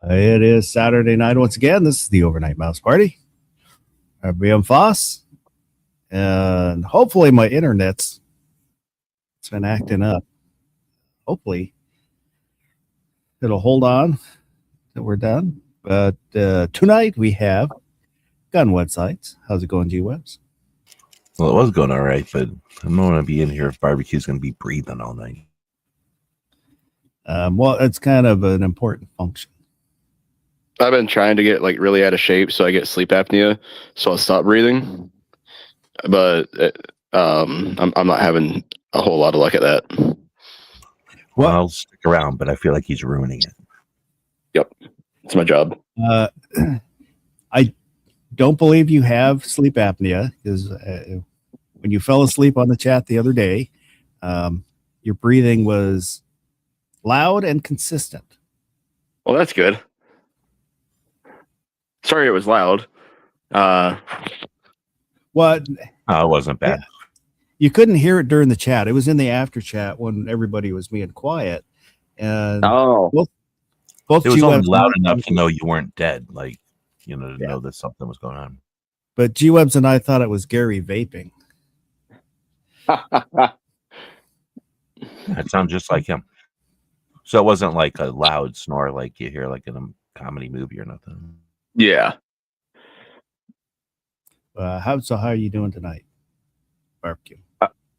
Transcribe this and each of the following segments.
It is Saturday night once again. This is the Overnight Mouse Party. I'm BM Foss, and hopefully my internet's been acting up. Hopefully it'll hold on till we're done. But tonight we have Gun Websites. How's it going, G-Webs? Well, it was going all right, but I don't want to be in here if barbecue's going to be breathing all night. Well, it's kind of an important function. I've been trying to get like really out of shape so I get sleep apnea, so I'll stop breathing. But I'm not having a whole lot of luck at that. Well, I'll stick around, but I feel like he's ruining it. Yep, it's my job. I don't believe you have sleep apnea because when you fell asleep on the chat the other day, your breathing was loud and consistent. Well, that's good. Sorry it was loud. What? Oh, it wasn't bad. Yeah. You couldn't hear it during the chat. It was in the after chat when everybody was being quiet. And both it was only loud enough to know you weren't dead, like, to know that something was going on. But G-Webs and I thought it was Gary vaping. That sounds just like him. So it wasn't like a loud snore like you hear like in a comedy movie or nothing. Yeah. How are you doing tonight? Barbecue.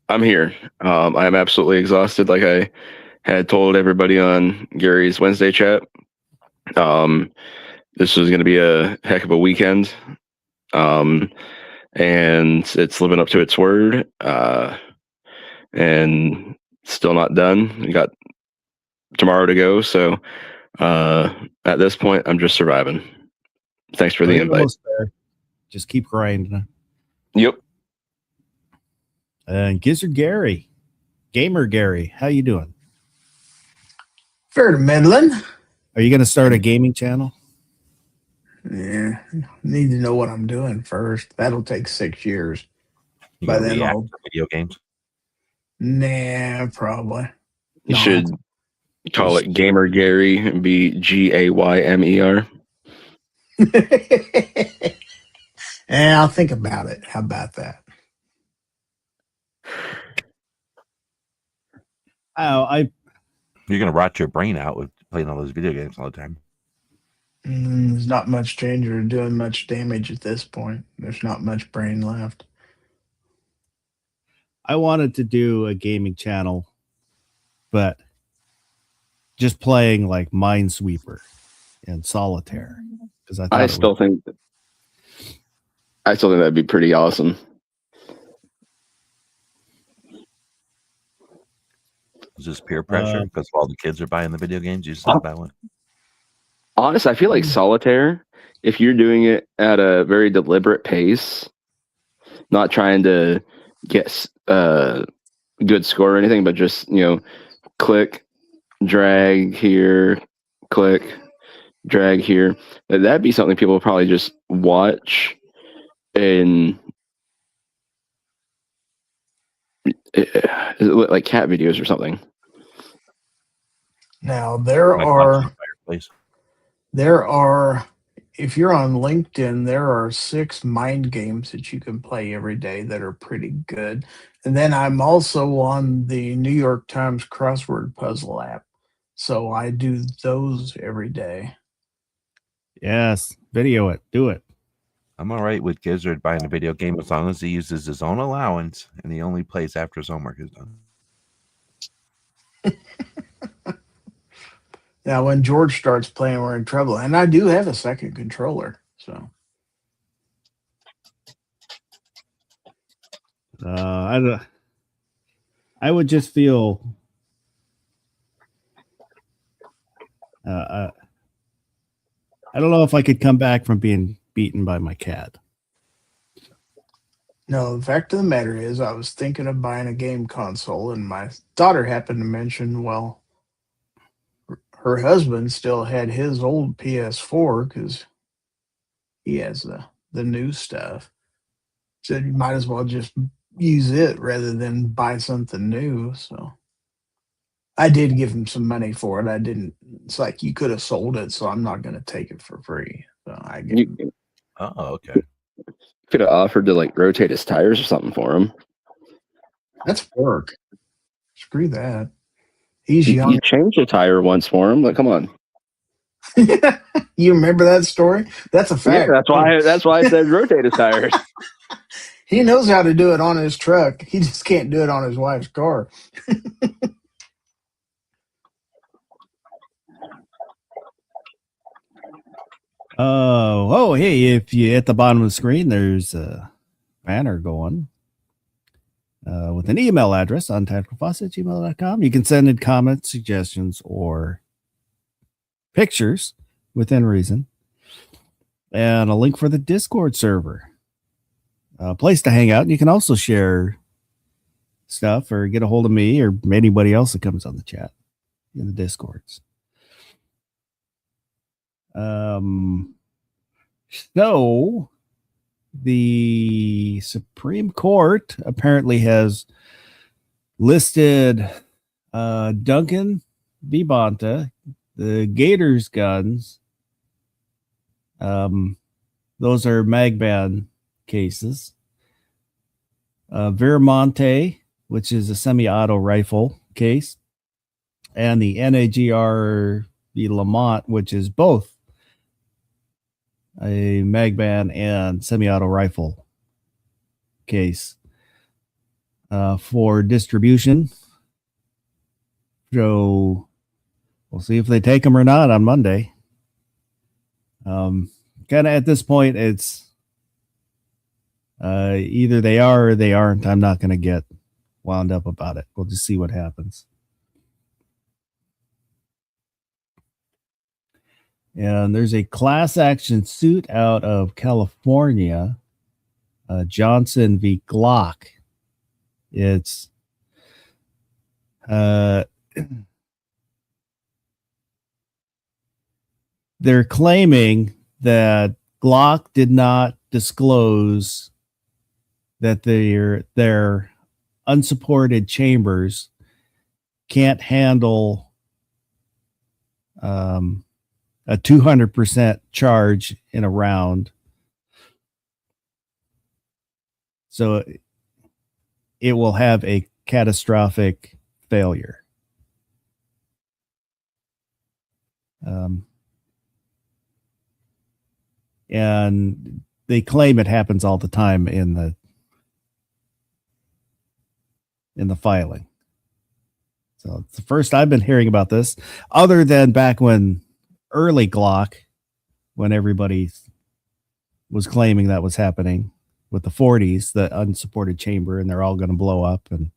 I'm here. I am absolutely exhausted, like I had told everybody on Gary's Wednesday chat. This was going to be a heck of a weekend. And it's living up to its word. And still not done. We got tomorrow to go. So at this point, I'm just surviving. Thanks for the invite. Just keep grinding. Yep. And Gizzard Gary, Gamer Gary, how you doing? Fair to middling. Are you going to start a gaming channel? Yeah, need to know what I'm doing first. That'll take 6 years. You By then, I'll video games. Nah, probably. You should call it Gamer Gary and be GAYMER. Yeah, I'll think about it. How about that? You're gonna rot your brain out with playing all those video games all the time. There's not much change or doing much damage at this point. There's not much brain left. I wanted to do a gaming channel, but just playing like Minesweeper and Solitaire because I still think that'd be pretty awesome. Is this peer pressure because all the kids are buying the video games? You just buy one. Honestly, I feel like Solitaire, if you're doing it at a very deliberate pace, not trying to get a good score or anything, but just click, drag here, click, drag here. That'd be something people would probably just watch in like cat videos or something. Now there are, if you're on LinkedIn, there are 6 mind games that you can play every day that are pretty good. And then I'm also on the New York Times crossword puzzle app. So I do those every day. Yes, video it, do it. I'm all right with Gizzard buying a video game as long as he uses his own allowance and he only plays after his homework is done. Now, when George starts playing, we're in trouble. And I do have a second controller, so. I would just feel I don't know if I could come back from being beaten by my cat. No, the fact of the matter is I was thinking of buying a game console, and my daughter happened to mention, well, her husband still had his old PS4 because he has the new stuff. Said you might as well just use it rather than buy something new. So I did give him some money for it. I didn't it's like you could have sold it, so I'm not going to take it for free. So I get You Oh, okay. could have offered to like rotate his tires or something for him. that's work. Screw that. He's You young. changed a tire once for him. Like, come on. You remember that story? That's a fact. Yeah, that's why I said rotate his tires. He knows how to do it on his truck. He just can't do it on his wife's car. Oh, hey, if you at the bottom of the screen, there's a banner going with an email address on tacticalfaucet@gmail.com. You can send in comments, suggestions, or pictures within reason. And a link for the Discord server. A place to hang out. And you can also share stuff or get a hold of me or anybody else that comes on the chat in the Discords. So the Supreme Court apparently has listed Duncan V. Bonta, the Gators guns. Those are Magban cases. Viramonte, which is a semi-auto rifle case, and the NAGR V. Lamont, which is both a Magban and semi-auto rifle case for distribution. So we'll see if they take them or not on Monday. Kind of at this point, it's either they are or they aren't. I'm not going to get wound up about it. We'll just see what happens. And there's a class action suit out of California, Johnson v. Glock. It's they're claiming that Glock did not disclose that their unsupported chambers can't handle a 200% charge in a round. So it will have a catastrophic failure. And they claim it happens all the time in the filing. So it's the first I've been hearing about this, other than back when early Glock, when everybody was claiming that was happening with the 40s, the unsupported chamber, and they're all going to blow up. And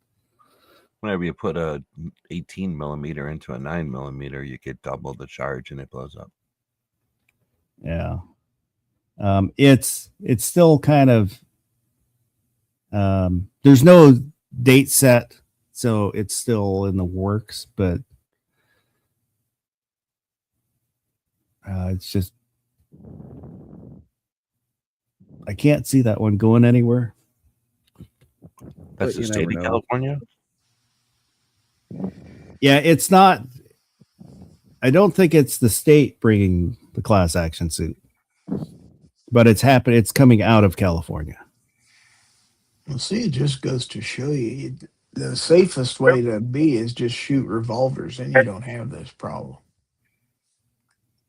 whenever you put a 18 millimeter into a 9 millimeter, you get double the charge and it blows up. Yeah. It's still kind of, there's no date set, so it's still in the works, but it's just, I can't see that one going anywhere. That's the state of California? Yeah, it's not, I don't think it's the state bringing the class action suit, but it's coming out of California. Well, see, it just goes to show you the safest way to be is just shoot revolvers, and you don't have this problem.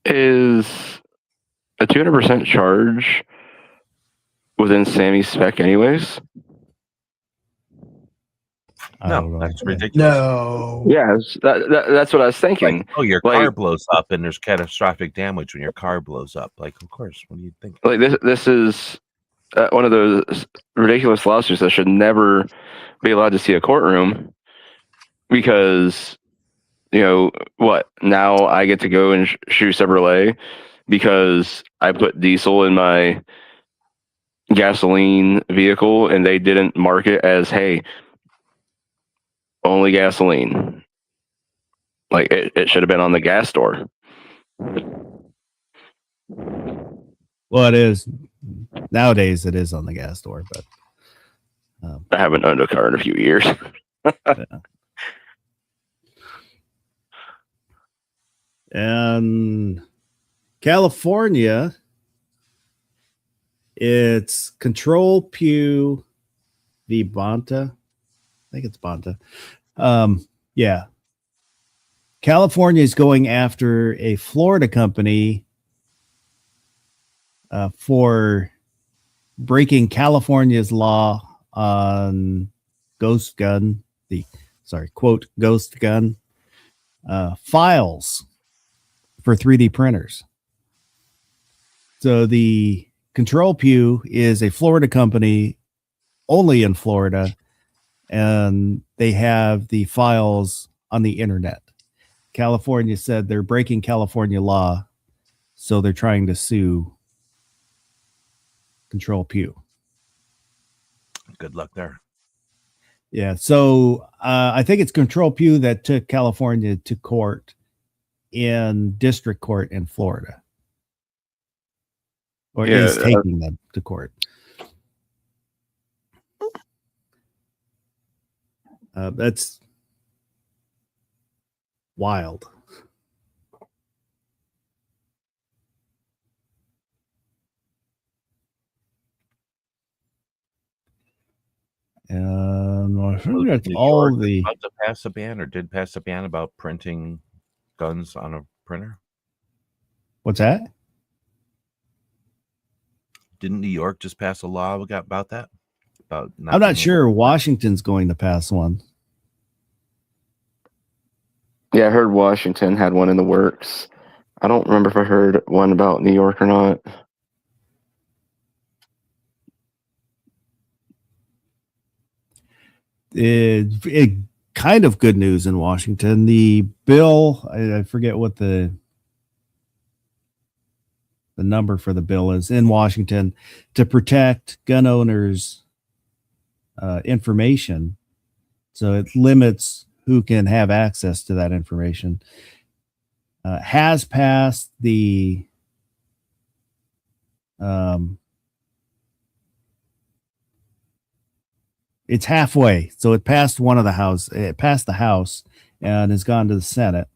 Is a 200% charge within Sammy's spec anyways? No, that's ridiculous. No. Yeah, that's what I was thinking. Like, oh, your Like- car blows up and there's catastrophic damage when your car blows up. Like, of course, what do you think? Like this is one of those ridiculous lawsuits that should never be allowed to see a courtroom, because what, now I get to go and shoot Chevrolet because I put diesel in my gasoline vehicle and they didn't mark it as, hey, only gasoline. Like it should have been on the gas store. Well, it is nowadays. It is on the gas store, but I haven't owned a car in a few years. And California, it's Control Pew v. Bonta. I think it's Bonta. Yeah. California is going after a Florida company for breaking California's law on ghost gun, quote, ghost gun files for 3D printers. So the Control Pew is a Florida company only in Florida, and they have the files on the internet. California said they're breaking California law, so they're trying to sue Control Pew. Good luck there. Yeah, so I think it's Control Pew that took California to court in district court in Florida, or is taking them to court. That's wild. And I think that's New all York the. about to pass a ban, or did pass a ban about printing guns on a printer. What's that? Didn't New York just pass a law about that? About I'm not sure. Washington's going to pass one. Yeah, I heard Washington had one in the works. I don't remember if I heard one about New York or not. It kind of good news in Washington. The bill, I forget what the number for the bill is in Washington, to protect gun owners' information. So it limits who can have access to that information. Has passed the it's halfway. So it passed one of the house. It passed the House and has gone to the Senate.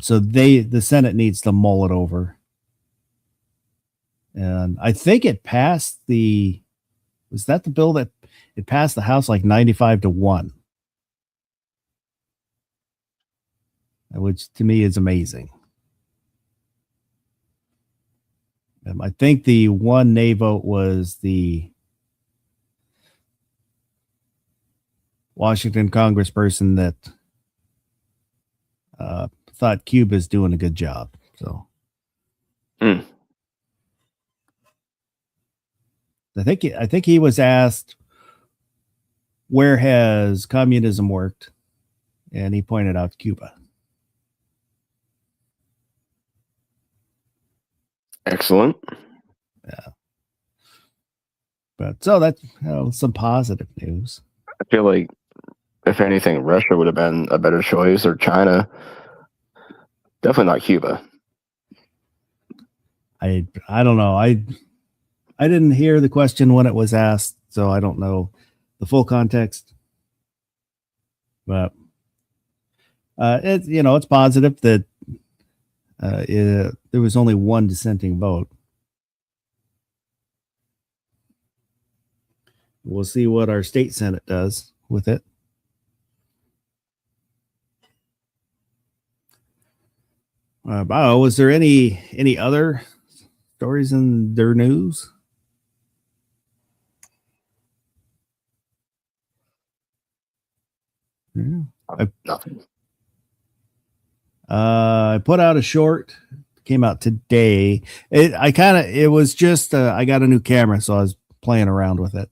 So the Senate needs to mull it over. And I think it passed was that the bill that it passed the House like 95-1, which to me is amazing. I think the one nay vote was the Washington congressperson that thought Cuba's doing a good job. So I think he was asked, where has communism worked? And he pointed out Cuba. Excellent. Yeah. But so that's some positive news. I feel like, if anything, Russia would have been a better choice, or China. Definitely not Cuba. I don't know. I didn't hear the question when it was asked, so I don't know the full context. But it's positive that there was only one dissenting vote. We'll see what our state Senate does with it. Was there any other stories in their news? Yeah. Nothing. I put out a short, came out today. It was just I got a new camera, so I was playing around with it.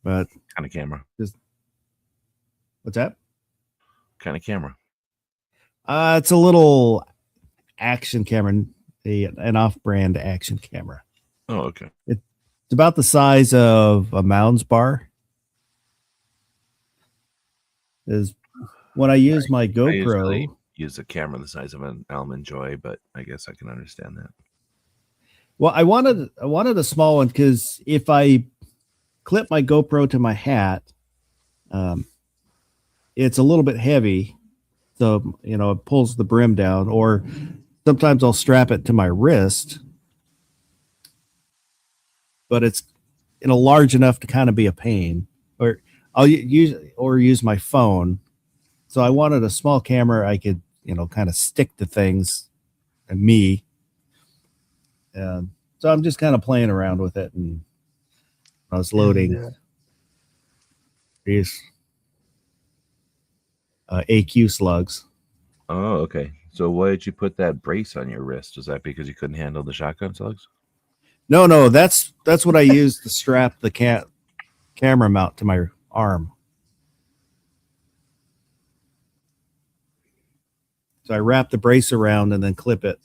But kind of camera. What's that? Kind of camera. It's a little action camera, an off-brand action camera. Oh, okay. It's about the size of a Mounds bar. Is when I use my GoPro. I usually use a camera the size of an Almond Joy, but I guess I can understand that. Well, I wanted a small one because if I clip my GoPro to my hat, it's a little bit heavy. So, it pulls the brim down, or sometimes I'll strap it to my wrist, but it's large enough to kind of be a pain. Or I'll use my phone. So I wanted a small camera I could, kind of stick to things and me. And so I'm just kind of playing around with it, and I was loading And, these AQ slugs. Oh, okay. So why did you put that brace on your wrist? Is that because you couldn't handle the shotgun slugs? No, that's what I used to strap the camera mount to my arm. So I wrap the brace around and then clip it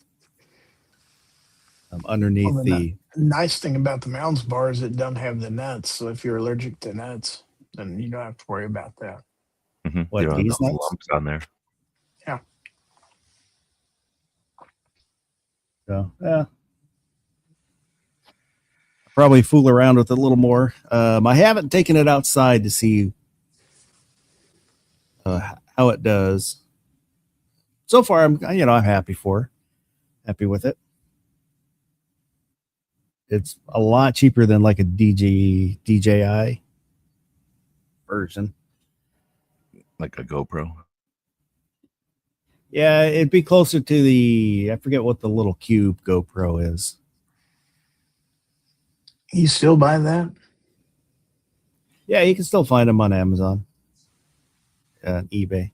underneath Well, the. nice thing about the Mounds bar is it doesn't have the nuts. So if you're allergic to nuts, then you don't have to worry about that. Mm-hmm. What, You don't have these those nuts? lumps on there. So, yeah. Probably fool around with it a little more. I haven't taken it outside to see how it does. So far, I'm happy with it. It's a lot cheaper than like a DJI version. Like a GoPro. Yeah, it'd be closer to the, I forget what the little cube GoPro is. You still buy that? Yeah, you can still find them on Amazon and eBay.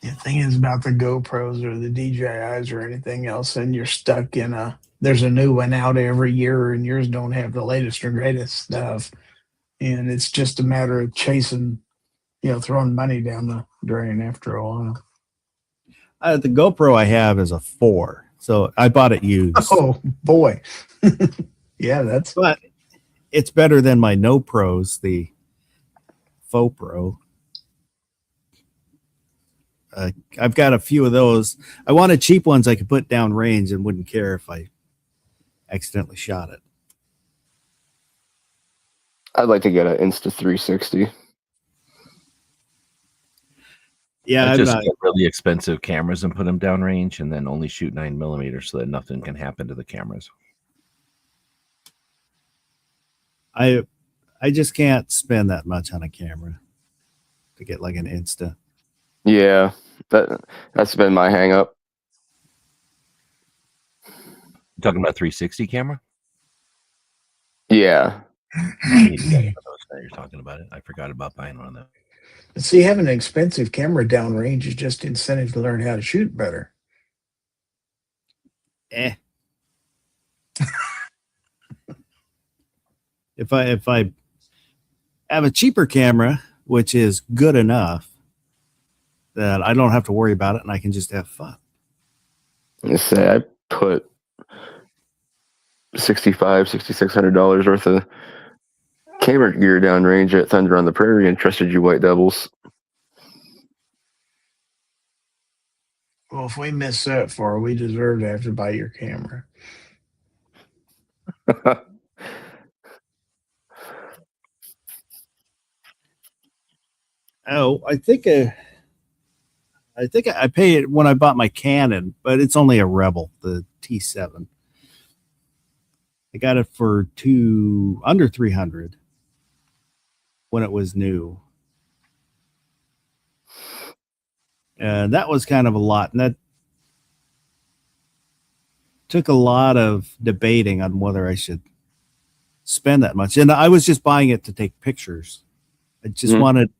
The thing is about the GoPros or the DJIs or anything else, and you're stuck in there's a new one out every year, and yours don't have the latest or greatest stuff. And it's just a matter of chasing, throwing money down the drain after a while. The GoPro I have is a 4, so I bought it used. Oh boy. Yeah, that's But it's better than my No Pros, the Faux Pro. I've got a few of those. I wanted cheap ones I could put down range and wouldn't care if I accidentally shot it. I'd like to get an Insta360. Yeah, I I'm just not. get really expensive cameras and put them downrange, and then only shoot 9mm so that nothing can happen to the cameras. I just can't spend that much on a camera to get like an Insta. Yeah, that's been my hang up. You talking about 360 camera? Yeah. I need to get one of those now you're talking about it. I forgot about buying one of them. see, having an expensive camera downrange is just incentive to learn how to shoot better. If I have a cheaper camera, which is good enough that I don't have to worry about it and I can just have fun. I say I put $6,600 worth of camera gear downrange at Thunder on the Prairie and trusted you White Devils. Well, if we miss that far, we deserve to have to buy your camera. Oh, I think I paid it when I bought my Canon, but it's only a Rebel, the T7. I got it for under 300 when it was new. And that was kind of a lot. And that took a lot of debating on whether I should spend that much. And I was just buying it to take pictures. I just wanted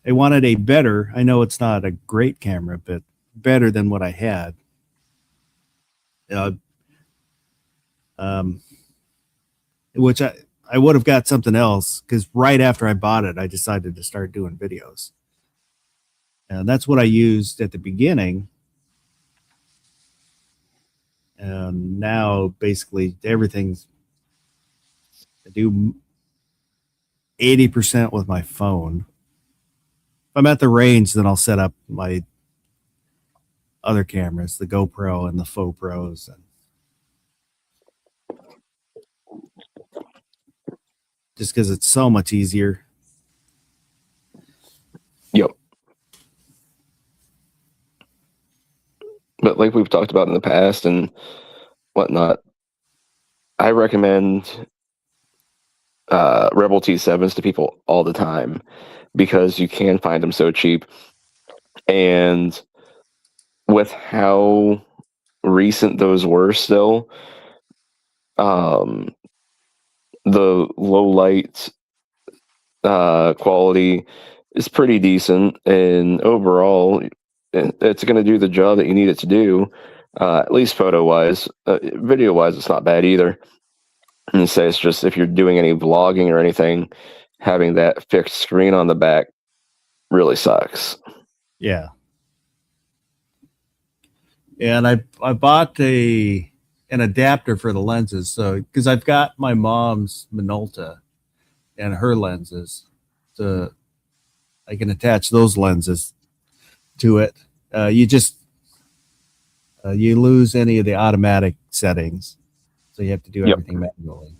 a better, I know it's not a great camera, but better than what I had. Which I would have got something else, because right after I bought it, I decided to start doing videos. And that's what I used at the beginning. And now basically everything's, I do 80% with my phone. If I'm at the range, then I'll set up my other cameras, the GoPro and the Faux Pros. And just because it's so much easier. Yep. But like we've talked about in the past and whatnot, I recommend Rebel T7s to people all the time because you can find them so cheap. And with how recent those were still, the low light quality is pretty decent, and overall it's going to do the job that you need it to do, at least photo wise. Video wise it's not bad either. And say it's just if you're doing any vlogging or anything, having that fixed screen on the back really sucks. Yeah. And I bought an adapter for the lenses, so because I've got my mom's Minolta and her lenses, so I can attach those lenses to it. You lose any of the automatic settings, so you have to do Yep. everything manually.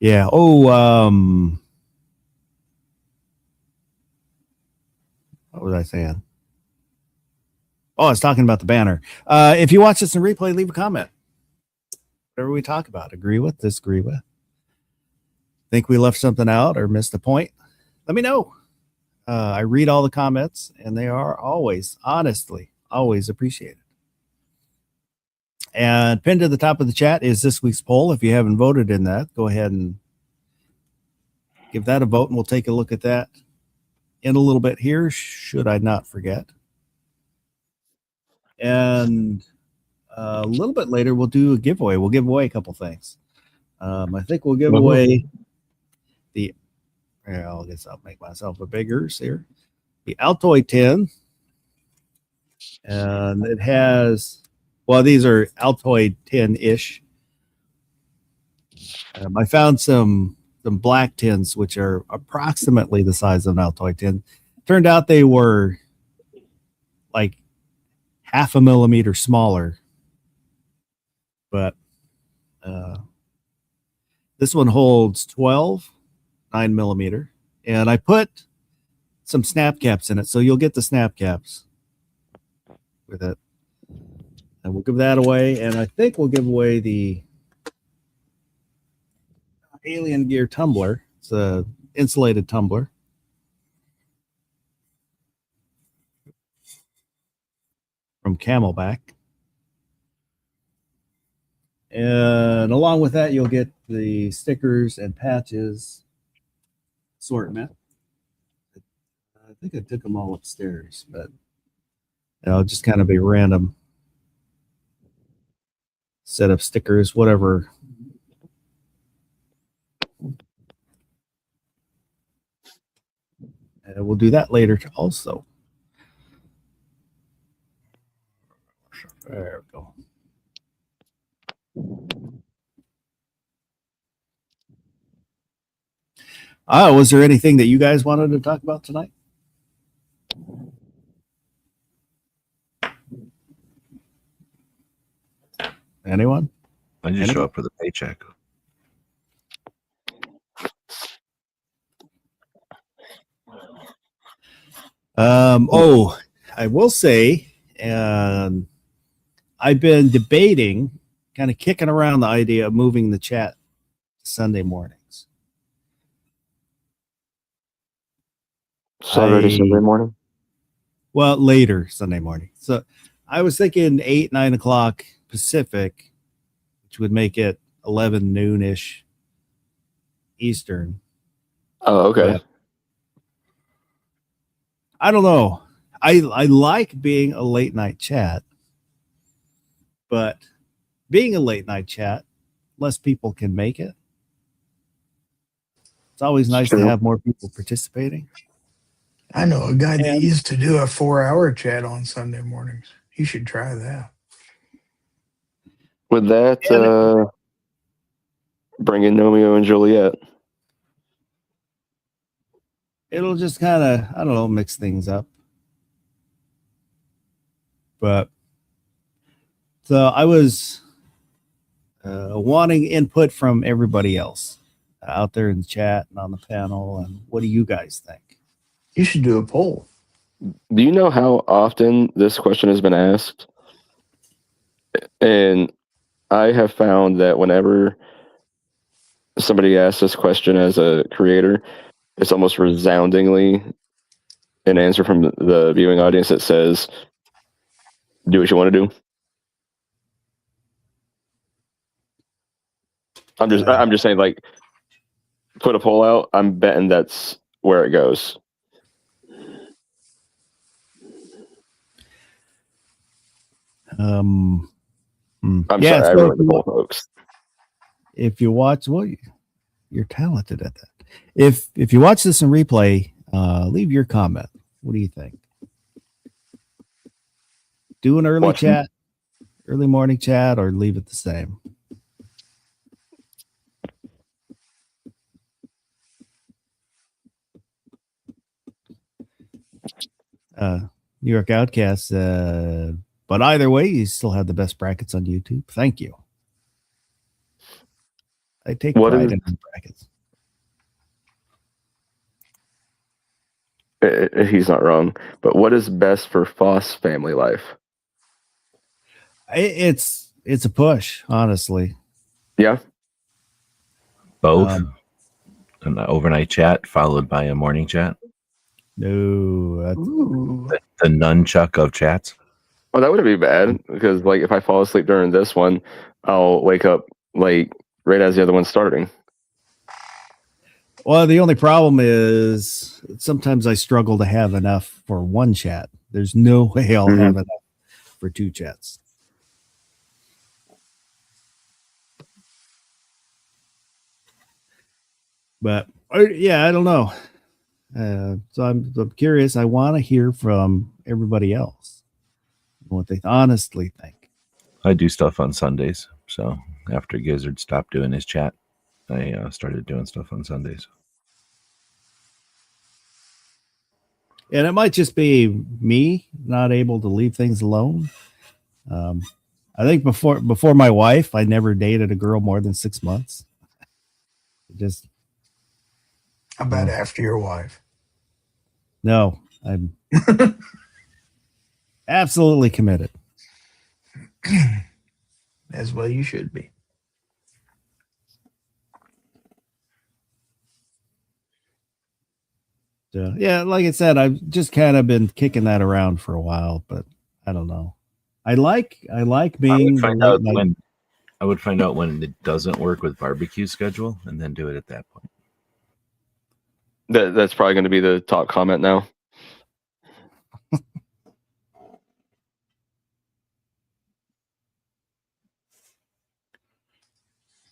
Yeah. Oh, what was I saying? Oh, I was talking about the banner. If you watch this in replay, leave a comment. Whatever we talk about, agree with, disagree with. Think we left something out or missed a point? Let me know. I read all the comments, and they are always, honestly, always appreciated. And pinned to the top of the chat is this week's poll. If you haven't voted in that, go ahead and give that a vote, and we'll take a look at that in a little bit here, should I not forget. And a little bit later, we'll do a giveaway. We'll give away a couple things. I think we'll give away the, I guess I'll make myself a bigger here. The Altoid 10. And it has, well, these are Altoid 10-ish. I found some black tins, which are approximately the size of an Altoid 10. Turned out they were like 0.5 millimeter smaller. But this one holds 12 9mm, and I put some snap caps in it, so you'll get the snap caps with it. And we'll give that away, and I think we'll give away the Alien Gear tumbler. It's a insulated tumbler. From Camelback. And along with that, you'll get the stickers and patches assortment. I think I took them all upstairs, but it'll just kind of be random set of stickers, whatever. And we'll do that later also. There we go. Was there anything that you guys wanted to talk about tonight? Anyone? I just show up for the paycheck. I will say, and I've been debating, kind of kicking around the idea of moving the chat to Sunday mornings. Saturday, Sunday morning? Well, later Sunday morning. So I was thinking 8, 9 o'clock Pacific, which would make it 11 noon-ish Eastern. Oh, okay. But I don't know. I like being a late night chat, but being a late night chat, less people can make it. It's always nice to have more people participating. I know a guy that used to do a 4-hour chat on Sunday mornings. You should try that. Would that bring in Romeo and Juliet? it'll just kind of, I don't know, mix things up. But so I was wanting input from everybody else out there in the chat and on the panel. And what do you guys think? You should do a poll. Do you know how often this question has been asked? And I have found that whenever somebody asks this question as a creator, it's almost resoundingly an answer from the viewing audience that says, do what you want to do. I'm just saying, like, put a poll out. I'm betting that's where it goes. I'm sorry, I ruined the poll, folks. If you watch, well, you're talented at that. If you watch this in replay, leave your comment. What do you think? Do an early chat, early morning chat, or leave it the same. New York Outcast, but either way, you still have the best brackets on YouTube. Thank you. I take pride in brackets. He's not wrong. But what is best for Foss family life? It's a push, honestly. Yeah. Both. An overnight chat followed by a morning chat. No. The nunchuck of chats. Oh, that wouldn't be bad, because like if I fall asleep during this one, I'll wake up like right as the other one's starting. Well, the only problem is sometimes I struggle to have enough for one chat. There's no way I'll have enough for two chats. But yeah, I don't know. So I'm curious. I want to hear from everybody else what they honestly think. I do stuff on Sundays. So after Gizzard stopped doing his chat, I started doing stuff on Sundays. And it might just be me not able to leave things alone. I think before my wife, I never dated a girl more than 6 months. Just how about after your wife? No, I'm absolutely committed. As well you should be. So, yeah, like I said, I've just kind of been kicking that around for a while, but I don't know. I like being. I would find out when it doesn't work with barbecue schedule, and then do it at that point. That's probably going to be the top comment now.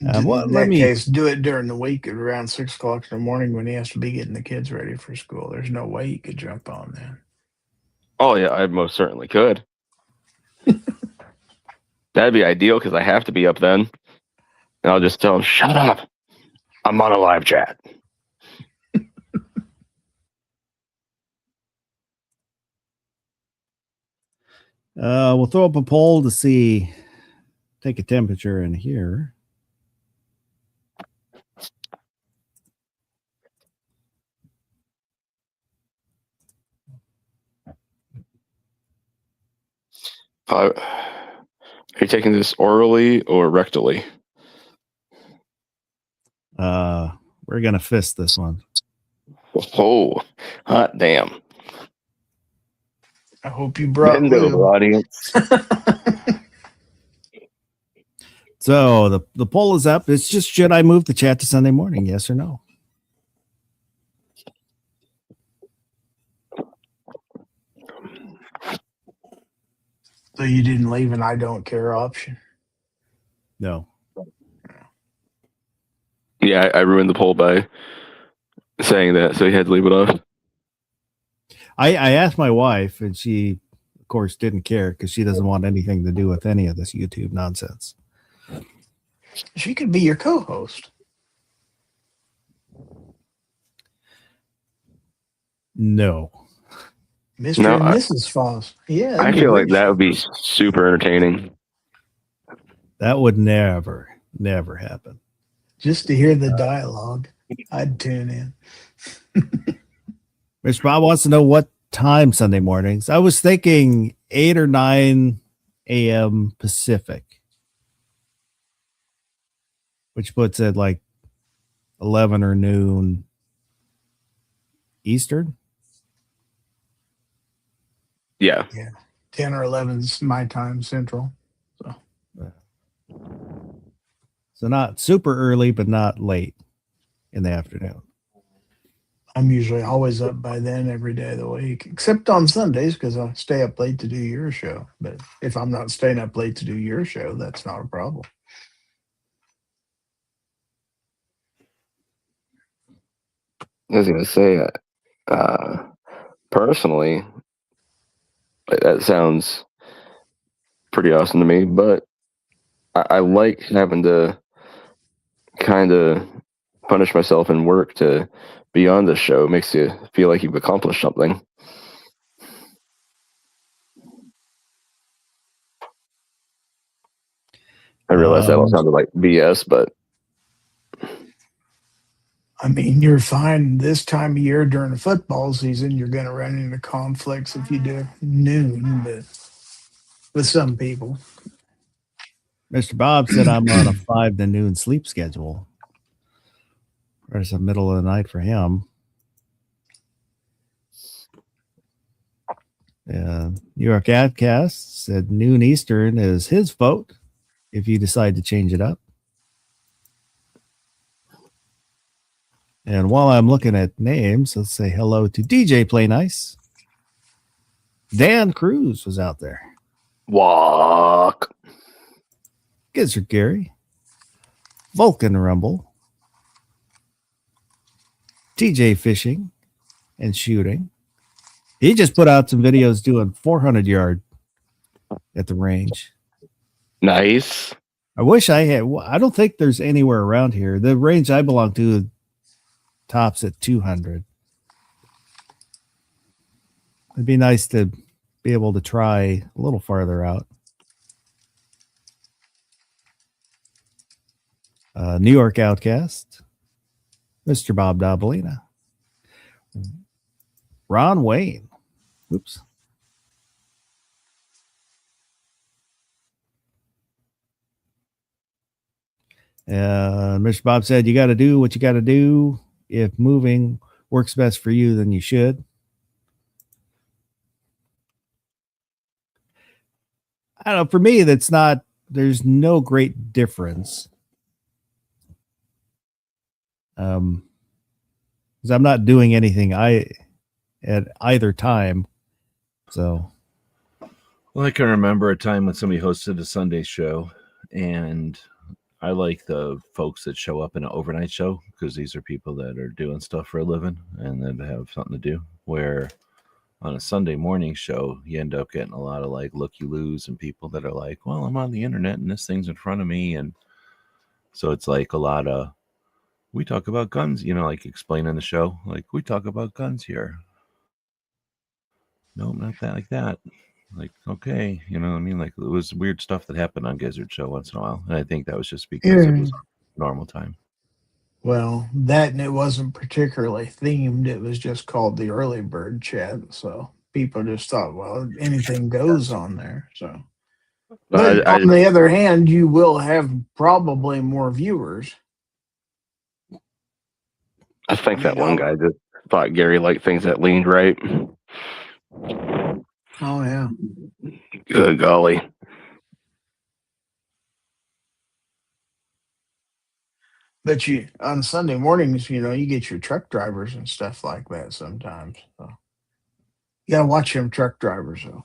In that case, do it during the week at around 6 o'clock in the morning when he has to be getting the kids ready for school. There's no way you could jump on then. Oh yeah, I most certainly could. That'd be ideal because I have to be up then. And I'll just tell him, shut up. I'm on a live chat. We'll throw up a poll to see, take a temperature in here. Are you taking this orally or rectally? We're gonna fist this one. Oh, hot damn! I hope you brought audience. So the poll is up. It's just, should I move the chat to Sunday morning? Yes or no? So you didn't leave an I don't care option? No. Yeah, I ruined the poll by saying that, so he had to leave it off. I asked my wife, and she, of course, didn't care because she doesn't want anything to do with any of this YouTube nonsense. She could be your co-host. No. Mr. No, and I- Mrs. Foss. Yeah, I that'd be a feel like great that show. would be super entertaining. That would never happen. Just to hear the dialogue, I'd tune in. Mr. Bob wants to know what time Sunday mornings. I was thinking 8 or 9 a.m. Pacific, which puts it like 11 or noon Eastern. Yeah. 10 or 11's my time central. So not super early, but not late in the afternoon. I'm usually always up by then every day of the week, except on Sundays because I stay up late to do your show. But if I'm not staying up late to do your show, that's not a problem. I was gonna say, personally, that sounds pretty awesome to me. But I like having to kind of punish myself and work to be on the show. It makes you feel like you've accomplished something. I realize that all sounded like BS, but I mean, you're fine this time of year during the football season. You're going to run into conflicts if you do noon, but with some people. Mr. Bob said I'm on a 5 to noon sleep schedule. There's the middle of the night for him. New York Adcast said noon Eastern is his vote if you decide to change it up. And while I'm looking at names, let's say hello to DJ Play Nice. Dan Cruz was out there. walk. Gizzard Gary. Vulcan Rumble. TJ Fishing and Shooting. He just put out some videos doing 400 yard at the range. Nice. I wish I had. I don't think there's anywhere around here. The range I belong to tops at 200. It'd be nice to be able to try a little farther out. New York Outcast, Mr. Bob Dabalina, Ron Wayne. Oops. Mr. Bob said, you got to do what you got to do. If moving works best for you, then you should. I don't know. For me, there's no great difference. Because I'm not doing anything at either time. So. Well, I can remember a time when somebody hosted a Sunday show, and I like the folks that show up in an overnight show because these are people that are doing stuff for a living and then have something to do. Where on a Sunday morning show, you end up getting a lot of like looky-loos and people that are like, well, I'm on the internet and this thing's in front of me. And so it's like a lot of, we talk about guns, like explaining the show. Like, we talk about guns here. No, not that like that. Like, okay, you know what I mean? Like, it was weird stuff that happened on Gizzard Show once in a while. And I think that was just because it was normal time. Well, that and it wasn't particularly themed. It was just called the early bird chat. So people just thought, well, anything goes on there. So, but on the other hand, you will have probably more viewers. I think that one guy just thought Gary liked things that leaned right. Oh, yeah. Good golly. But on Sunday mornings, you get your truck drivers and stuff like that sometimes. So you got to watch them truck drivers, though.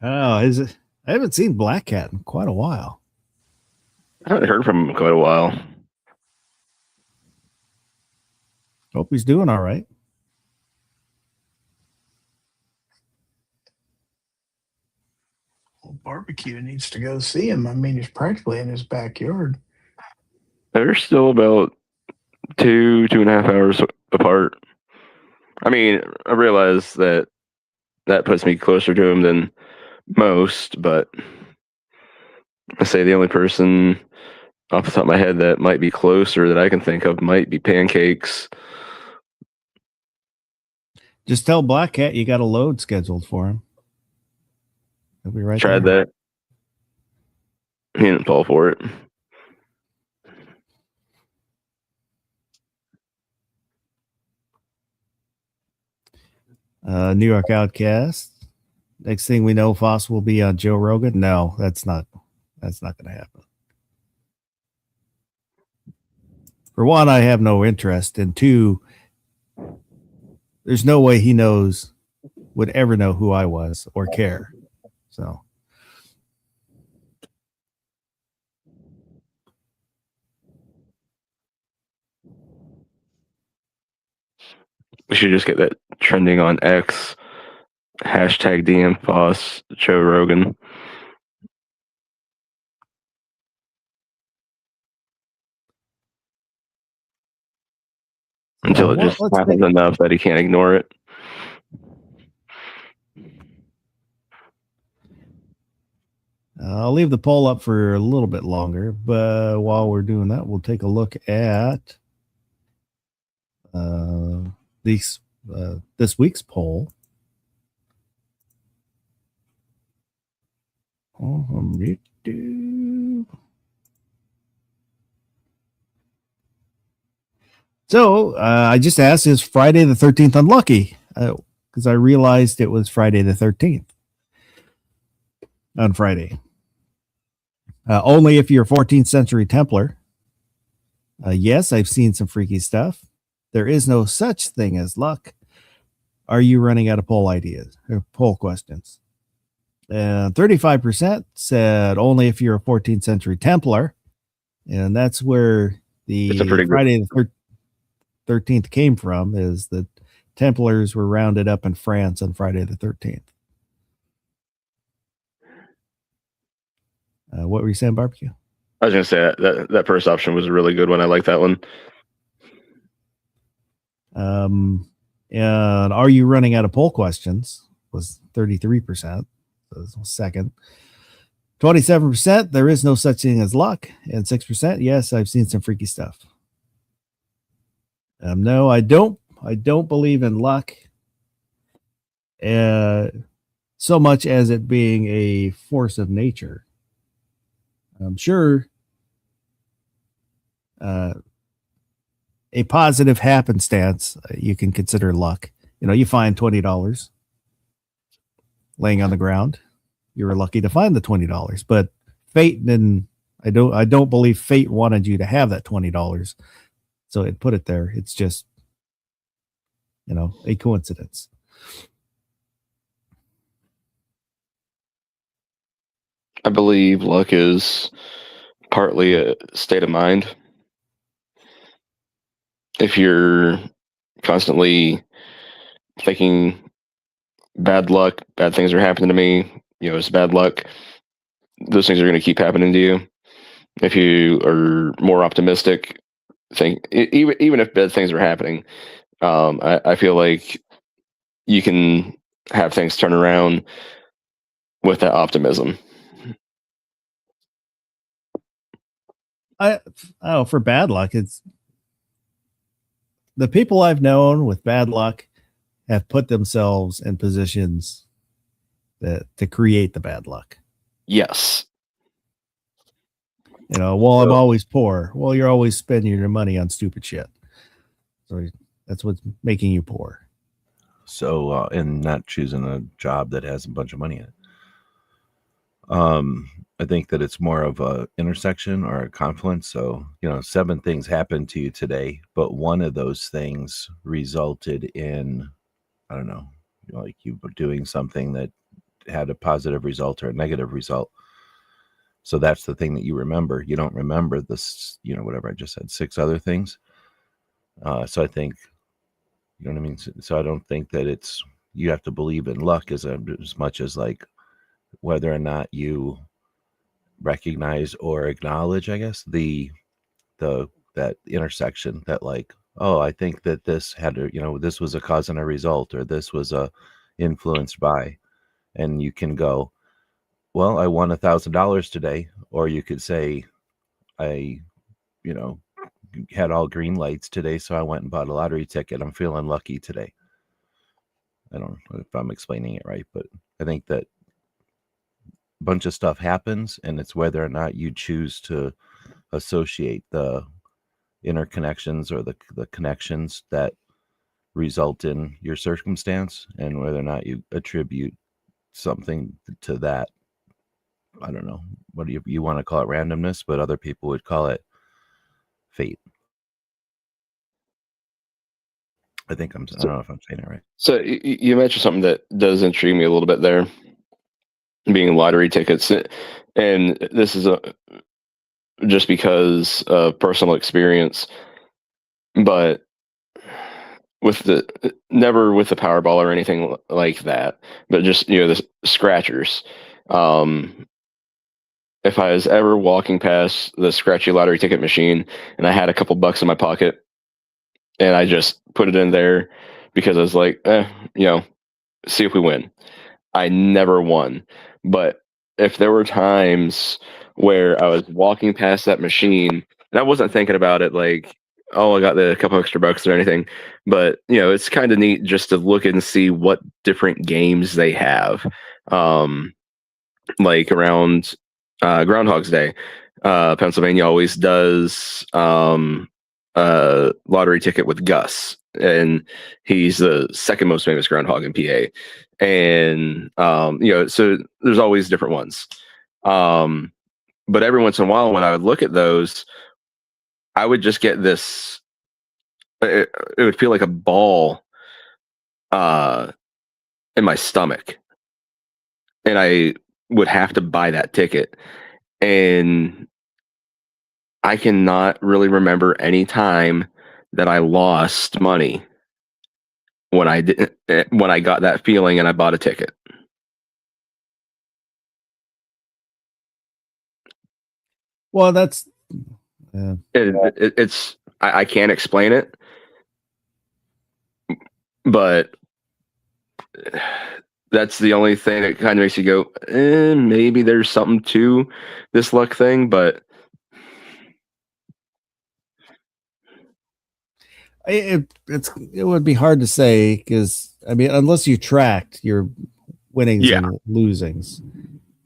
Oh, is it? I haven't seen Black Cat in quite a while. I haven't heard from him in quite a while. Hope he's doing all right. Well, barbecue needs to go see him. I mean, he's practically in his backyard. There's still about 2 and a half hours apart. I mean, I realize that puts me closer to him than most, but I say the only person off the top of my head that might be closer that I can think of might be Pancakes. Just tell Black Cat you got a load scheduled for him. He'll be right Tried there. that. He didn't fall for it. New York Outcast. Next thing we know, Foss will be on Joe Rogan. No, that's not going to happen. For one, I have no interest, and two, there's no way he would ever know who I was or care. So we should just get that trending on X. Hashtag DM Foss Joe Rogan. Until it just happens enough that he can't ignore it. I'll leave the poll up for a little bit longer, but while we're doing that, we'll take a look at this week's poll. So I just asked, is Friday the 13th unlucky? Because I realized it was Friday the 13th on Friday. Only if you're a 14th century Templar. Yes, I've seen some freaky stuff. There is no such thing as luck. Are you running out of poll ideas or poll questions? 35% said only if you're a 14th century Templar. And that's where the Friday the 13th came from, is that Templars were rounded up in France on Friday the 13th. What were you saying, Barbecue? I was going to say that first option was a really good one. I like that one. And are you running out of poll questions? Was 33%. Second. 27%, there is no such thing as luck. And 6%, yes, I've seen some freaky stuff. No, I don't believe in luck so much as it being a force of nature. I'm sure a positive happenstance you can consider luck. You know, you find $20 laying on the ground. You were lucky to find the $20, but fate didn't. I don't believe fate wanted you to have that $20, so it put it there. It's just, a coincidence. I believe luck is partly a state of mind. If you're constantly thinking bad luck, bad things are happening to me, it's bad luck, those things are going to keep happening to you. If you are more optimistic, even if bad things are happening, I feel like you can have things turn around with that optimism. For bad luck, it's the people I've known with bad luck have put themselves in positions to create the bad luck. Yes. I'm always poor. Well, you're always spending your money on stupid shit. So that's what's making you poor. So, and not choosing a job that has a bunch of money in it. I think that it's more of a intersection or a confluence. So, 7 things happened to you today, but one of those things resulted in, I don't know, like you were doing something that had a positive result or a negative result. So that's the thing that you remember. You don't remember this, whatever I just said, 6 other things. So I think, you know what I mean? So I don't think that you have to believe in luck as much as like whether or not you recognize or acknowledge, I guess, the that intersection that like, oh, I think that this had to, this was a cause and a result, or this was a influenced by, and you can go, well, I won $1,000 today, or you could say, I, had all green lights today, so I went and bought a lottery ticket. I'm feeling lucky today. I don't know if I'm explaining it right, but I think that a bunch of stuff happens, and it's whether or not you choose to associate the interconnections or the connections that result in your circumstance, and whether or not you attribute something to that. I don't know what do you want to call it, randomness, but other people would call it fate. I don't know if I'm saying it right. So you mentioned something that does intrigue me a little bit there, being lottery tickets, and this is just because of personal experience, but never with the Powerball or anything like that, but just the scratchers. If I was ever walking past the scratchy lottery ticket machine and I had a couple bucks in my pocket and I just put it in there because I was like, see if we win. I never won. But if there were times where I was walking past that machine and I wasn't thinking about it like, oh, I got the couple extra bucks or anything, but it's kind of neat just to look and see what different games they have. Like around Groundhog's Day, Pennsylvania always does lottery ticket with Gus, and he's the second most famous groundhog in PA. And so there's always different ones. But every once in a while, when I would look at those, I would just get this. It would feel like a ball in my stomach, and I would have to buy that ticket. And I cannot really remember any time that I lost money when I got that feeling and I bought a ticket. Well, that's It's I can't explain it, but that's the only thing that kind of makes you go, maybe there's something to this luck thing, but it would be hard to say, because I mean, unless you tracked your winnings and losings,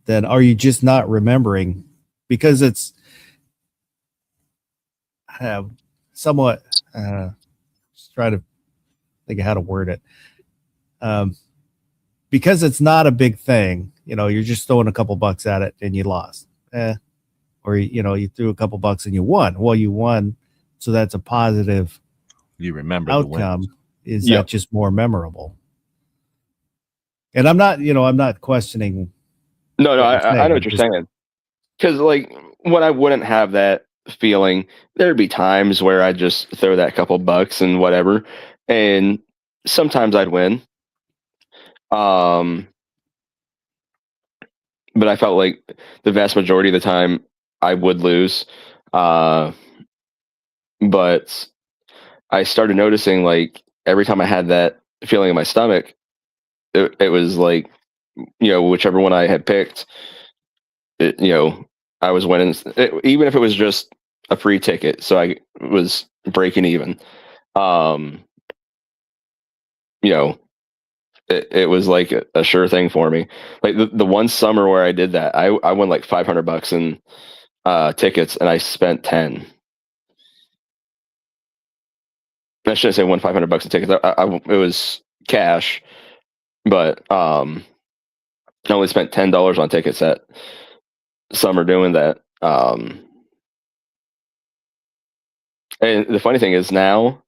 then are you just not remembering? Because it's somewhat just try to think of how to word it. Because it's not a big thing, you're just throwing a couple bucks at it and you lost. Or you threw a couple bucks and you won. Well, you won, so that's a positive. You remember outcome. The is that just more memorable? And I'm not questioning. No, I know what you're saying. Because like when I wouldn't have that feeling, there'd be times where I'd just throw that couple bucks and whatever, and sometimes I'd win. But I felt like the vast majority of the time I would lose. But I started noticing, like, every time I had that feeling in my stomach, it was like, whichever one I had picked, I was winning, even if it was just a free ticket. So I was breaking even. It was like a sure thing for me. Like the one summer where I did that, I won like $500 in tickets, and I spent 10. I shouldn't say won $500 in tickets. It was cash, but I only spent $10 on tickets that summer doing that. And the funny thing is now,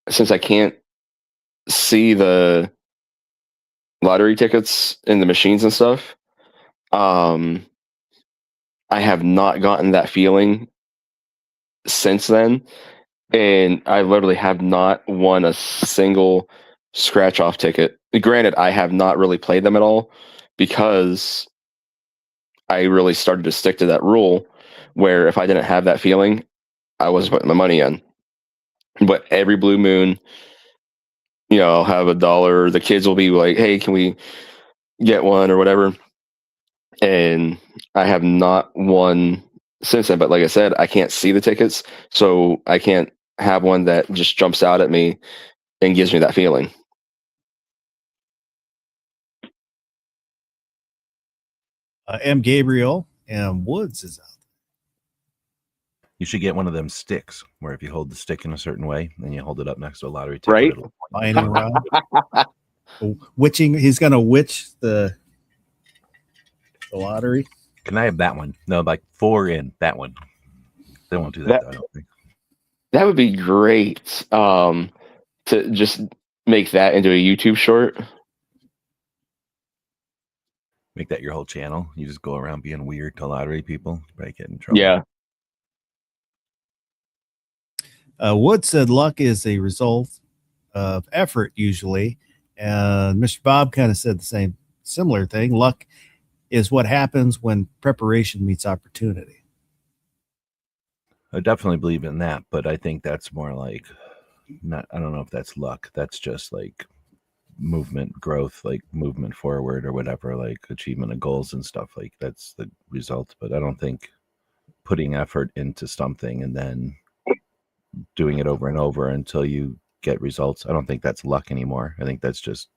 since I can't see the lottery tickets in the machines and stuff, I have not gotten that feeling since then. And I literally have not won a single scratch off ticket. Granted, I have not really played them at all because I really started to stick to that rule where if I didn't have that feeling, I wasn't putting my money in. But every blue moon, I'll have $1. The kids will be like, "Hey, can we get one or whatever?" And I have not won since then. But like I said, I can't see the tickets, so I can't have one that just jumps out at me and gives me that feeling. M. Gabriel and Woods is out. You should get one of them sticks where if you hold the stick in a certain way and you hold it up next to a lottery ticket, Right? it'll Mining round. Witching. He's going to witch the lottery. Can I have that one? No, like 4 in that one. They won't do that, though, I don't think. That would be great. To just make that into a YouTube short. Make that your whole channel. You just go around being weird to lottery people. You probably get in trouble. Yeah. Wood said luck is a result of effort usually, and Mr. Bob kind of said the similar thing. Luck is what happens when preparation meets opportunity. I definitely believe in that, but I think that's more like I don't know if that's luck. That's just like movement, growth, like movement forward or whatever, like achievement of goals and stuff. Like that's the result. But I don't think putting effort into something and then doing it over and over until you get results, I don't think that's luck anymore. I think that's just,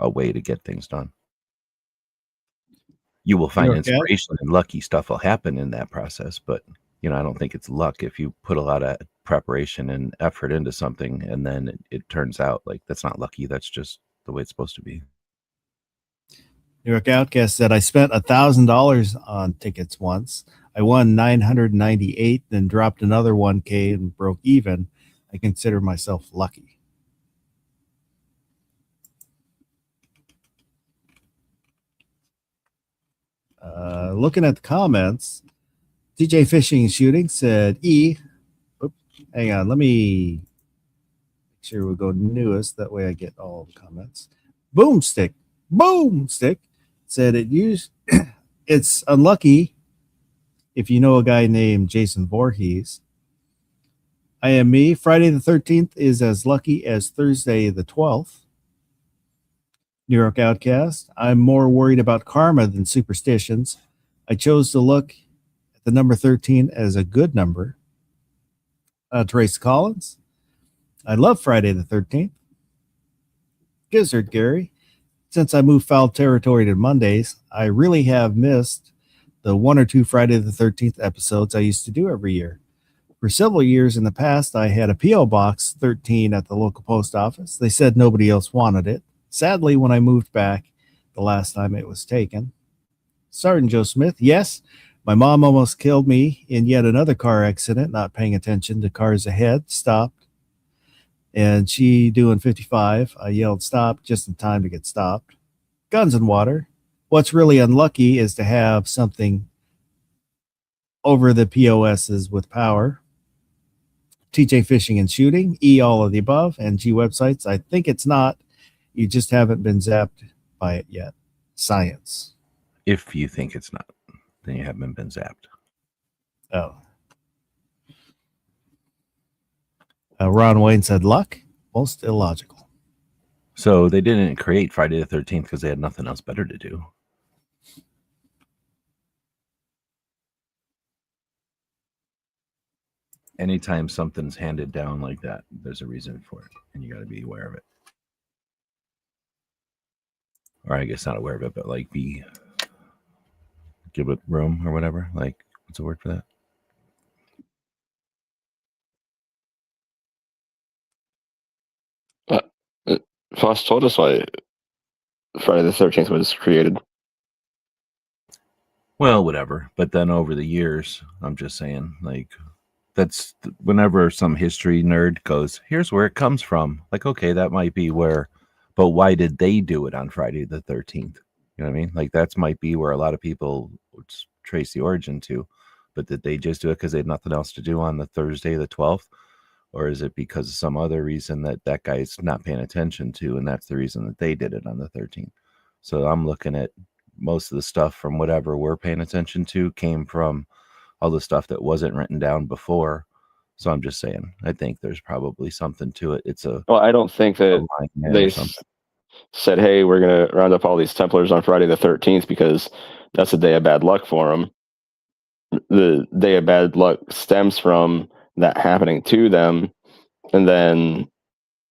a way to get things done. You will find inspiration and lucky stuff will happen in that process, but I don't think it's luck if you put a lot of preparation and effort into something and then it turns out like that's not lucky. That's just the way it's supposed to be. New York Outcast said, I spent $1,000 on tickets once. I won 998, then dropped another 1K and broke even. I consider myself lucky. Looking at the comments, DJ Fishing and Shooting said, hang on, let me make sure we go newest. That way I get all the comments. Boomstick said it's unlucky if you know a guy named Jason Voorhees. I am me. Friday the 13th is as lucky as Thursday the 12th. New York Outcast. I'm more worried about karma than superstitions. I chose to look at the number 13 as a good number. Trace Collins. I love Friday the 13th. Gizzard Gary. Since I moved foul territory to Mondays, I really have missed the 1 or 2 Friday the 13th episodes I used to do every year. For several years in the past, I had a P.O. Box 13 at the local post office. They said nobody else wanted it. Sadly, when I moved back the last time it was taken. Sergeant Joe Smith, yes, my mom almost killed me in yet another car accident, not paying attention to cars ahead, stopped. And she doing 55. I yelled stop just in time to get stopped. Guns and Water. What's really unlucky is to have something over the POSs with power. TJ Fishing and Shooting. All of the above. And G Websites. I think it's not. You just haven't been zapped by it yet. Science. If you think it's not, then you haven't been zapped. Oh. Ron Wayne said luck, most illogical. So they didn't create Friday the 13th because they had nothing else better to do. Anytime something's handed down like that, there's a reason for it, and you got to be aware of it. Or I guess not aware of it, but like give it room or whatever. Like, what's the word for that? Foss told us why Friday the 13th was created. Well, whatever. But then over the years, I'm just saying, like, that's whenever some history nerd goes, here's where it comes from. Like, okay, that might be where, but why did they do it on Friday the 13th? You know what I mean? Like, that might be where a lot of people would trace the origin to. But did they just do it because they had nothing else to do on the Thursday the 12th? Or is it because of some other reason that guy's not paying attention to, and that's the reason that they did it on the 13th? So I'm looking at most of the stuff from whatever we're paying attention to came from all the stuff that wasn't written down before. So I'm just saying, I think there's probably something to it. It's a Well, I don't think that alignment they or something. said, "Hey, we're going to round up all these Templars on Friday the 13th because that's a day of bad luck for them." The day of bad luck stems from that happening to them, and then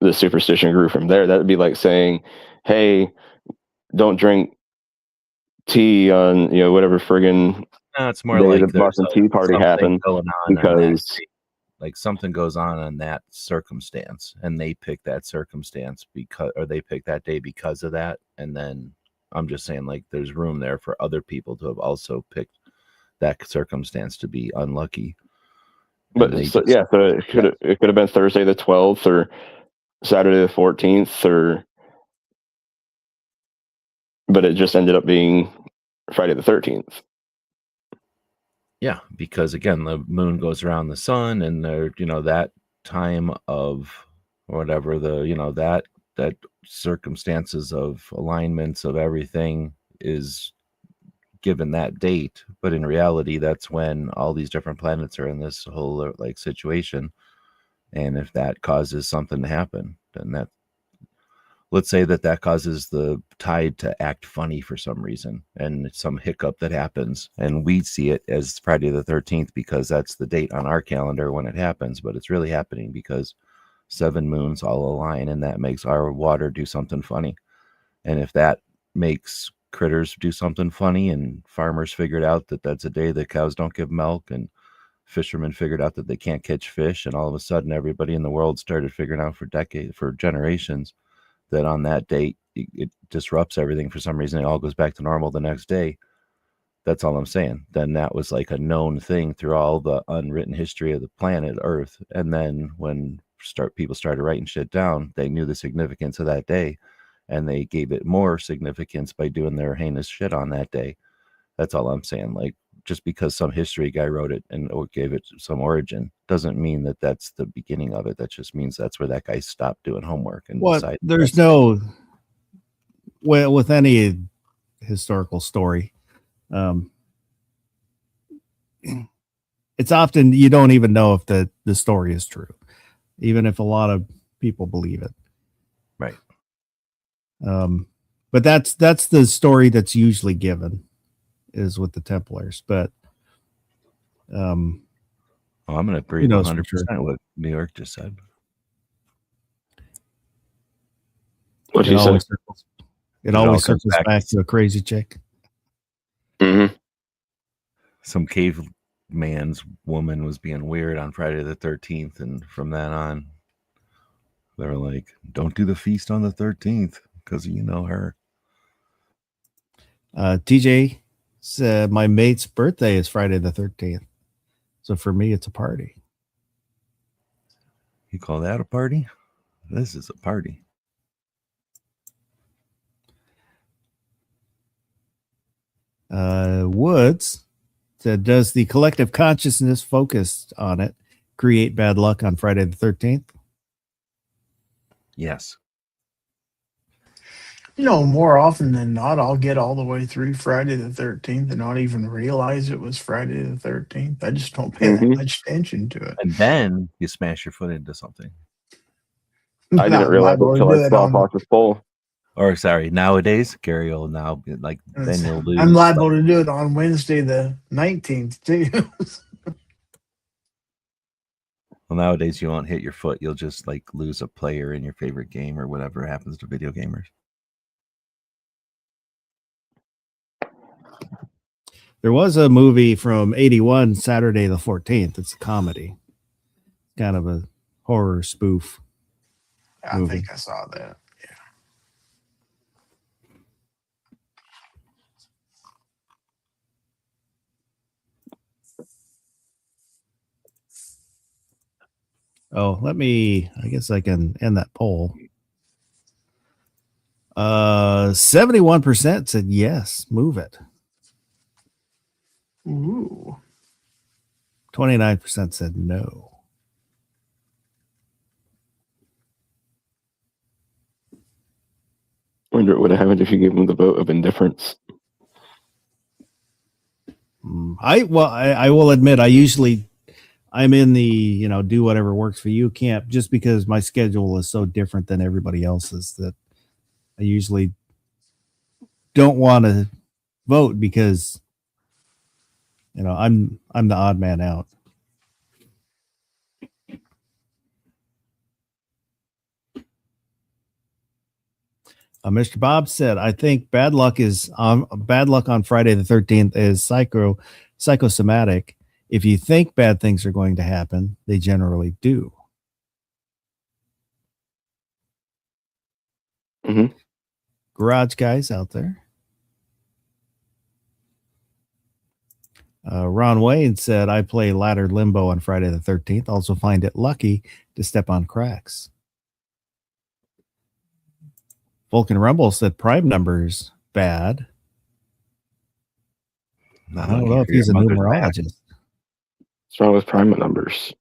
the superstition grew from there. That would be like saying, "Hey, don't drink tea on whatever friggin' No, it's more day like the Boston Tea Party something happened," going on that because day. Like something goes on in that circumstance, and they pick that circumstance or they pick that day because of that. And then I'm just saying, like, there's room there for other people to have also picked that circumstance to be unlucky. but so it could have been Thursday the 12th or Saturday the 14th, but it just ended up being Friday the 13th. Yeah, because again, the moon goes around the sun, and that time of whatever that circumstances of alignments of everything is given that date. But in reality, that's when all these different planets are in this whole like situation. And if that causes something to happen, then let's say that causes the tide to act funny for some reason, and some hiccup that happens, and we see it as Friday the 13th because that's the date on our calendar when it happens, but it's really happening because 7 moons all align, and that makes our water do something funny. And if that makes critters do something funny, and farmers figured out that that's a day that cows don't give milk, and fishermen figured out that they can't catch fish, and all of a sudden everybody in the world started figuring out for generations that on that date it disrupts everything for some reason. It all goes back to normal the next day. That's all I'm saying. Then that was like a known thing through all the unwritten history of the planet Earth. And then when people started writing shit down, they knew the significance of that day, and they gave it more significance by doing their heinous shit on that day. That's all I'm saying. Like, just because some history guy wrote it or gave it some origin doesn't mean that that's the beginning of it. That just means that's where that guy stopped doing homework and decided. There's no, with any historical story, it's often you don't even know if the story is true, even if a lot of people believe it. Right. But that's the story that's usually given, is with the Templars. But I'm going to agree 100% what New York just said. What you said? It always circles back to a crazy chick. Mm-hmm. Some caveman's woman was being weird on Friday the 13th, and from that on, they were like, "Don't do the feast on the 13th because you know her." TJ said my mate's birthday is Friday the 13th, so for me it's a party. You call that a party? This is a party. Woods said, does the collective consciousness focused on it create bad luck on Friday the 13th? Yes. More often than not, I'll get all the way through Friday the 13th and not even realize it was Friday the 13th. I just don't pay that much attention to it. And then you smash your foot into something. I didn't realize it until I saw Fox's poll. Or sorry, nowadays, Gary will now be like, then you'll lose. I'm liable to do it on Wednesday the 19th, too. Well, nowadays you won't hit your foot. You'll just like lose a player in your favorite game or whatever happens to video gamers. There was a movie from 81, Saturday the 14th. It's a comedy. Kind of a horror spoof. I think I saw that. Oh, I guess I can end that poll. 71% said yes, move it. Ooh. 29% said no. Wonder what would have happened if you gave them the vote of indifference. I will admit I'm in the do whatever works for you camp, just because my schedule is so different than everybody else's that I usually don't want to vote because I'm the odd man out. Mr. Bob said, I think bad luck on Friday the 13th is psychosomatic. If you think bad things are going to happen, they generally do. Mm-hmm. Garage guys out there. Ron Wayne said, I play ladder limbo on Friday the 13th. Also find it lucky to step on cracks. Vulcan Rumble said prime numbers bad. I don't know if he's a numerologist. What's wrong with prime numbers?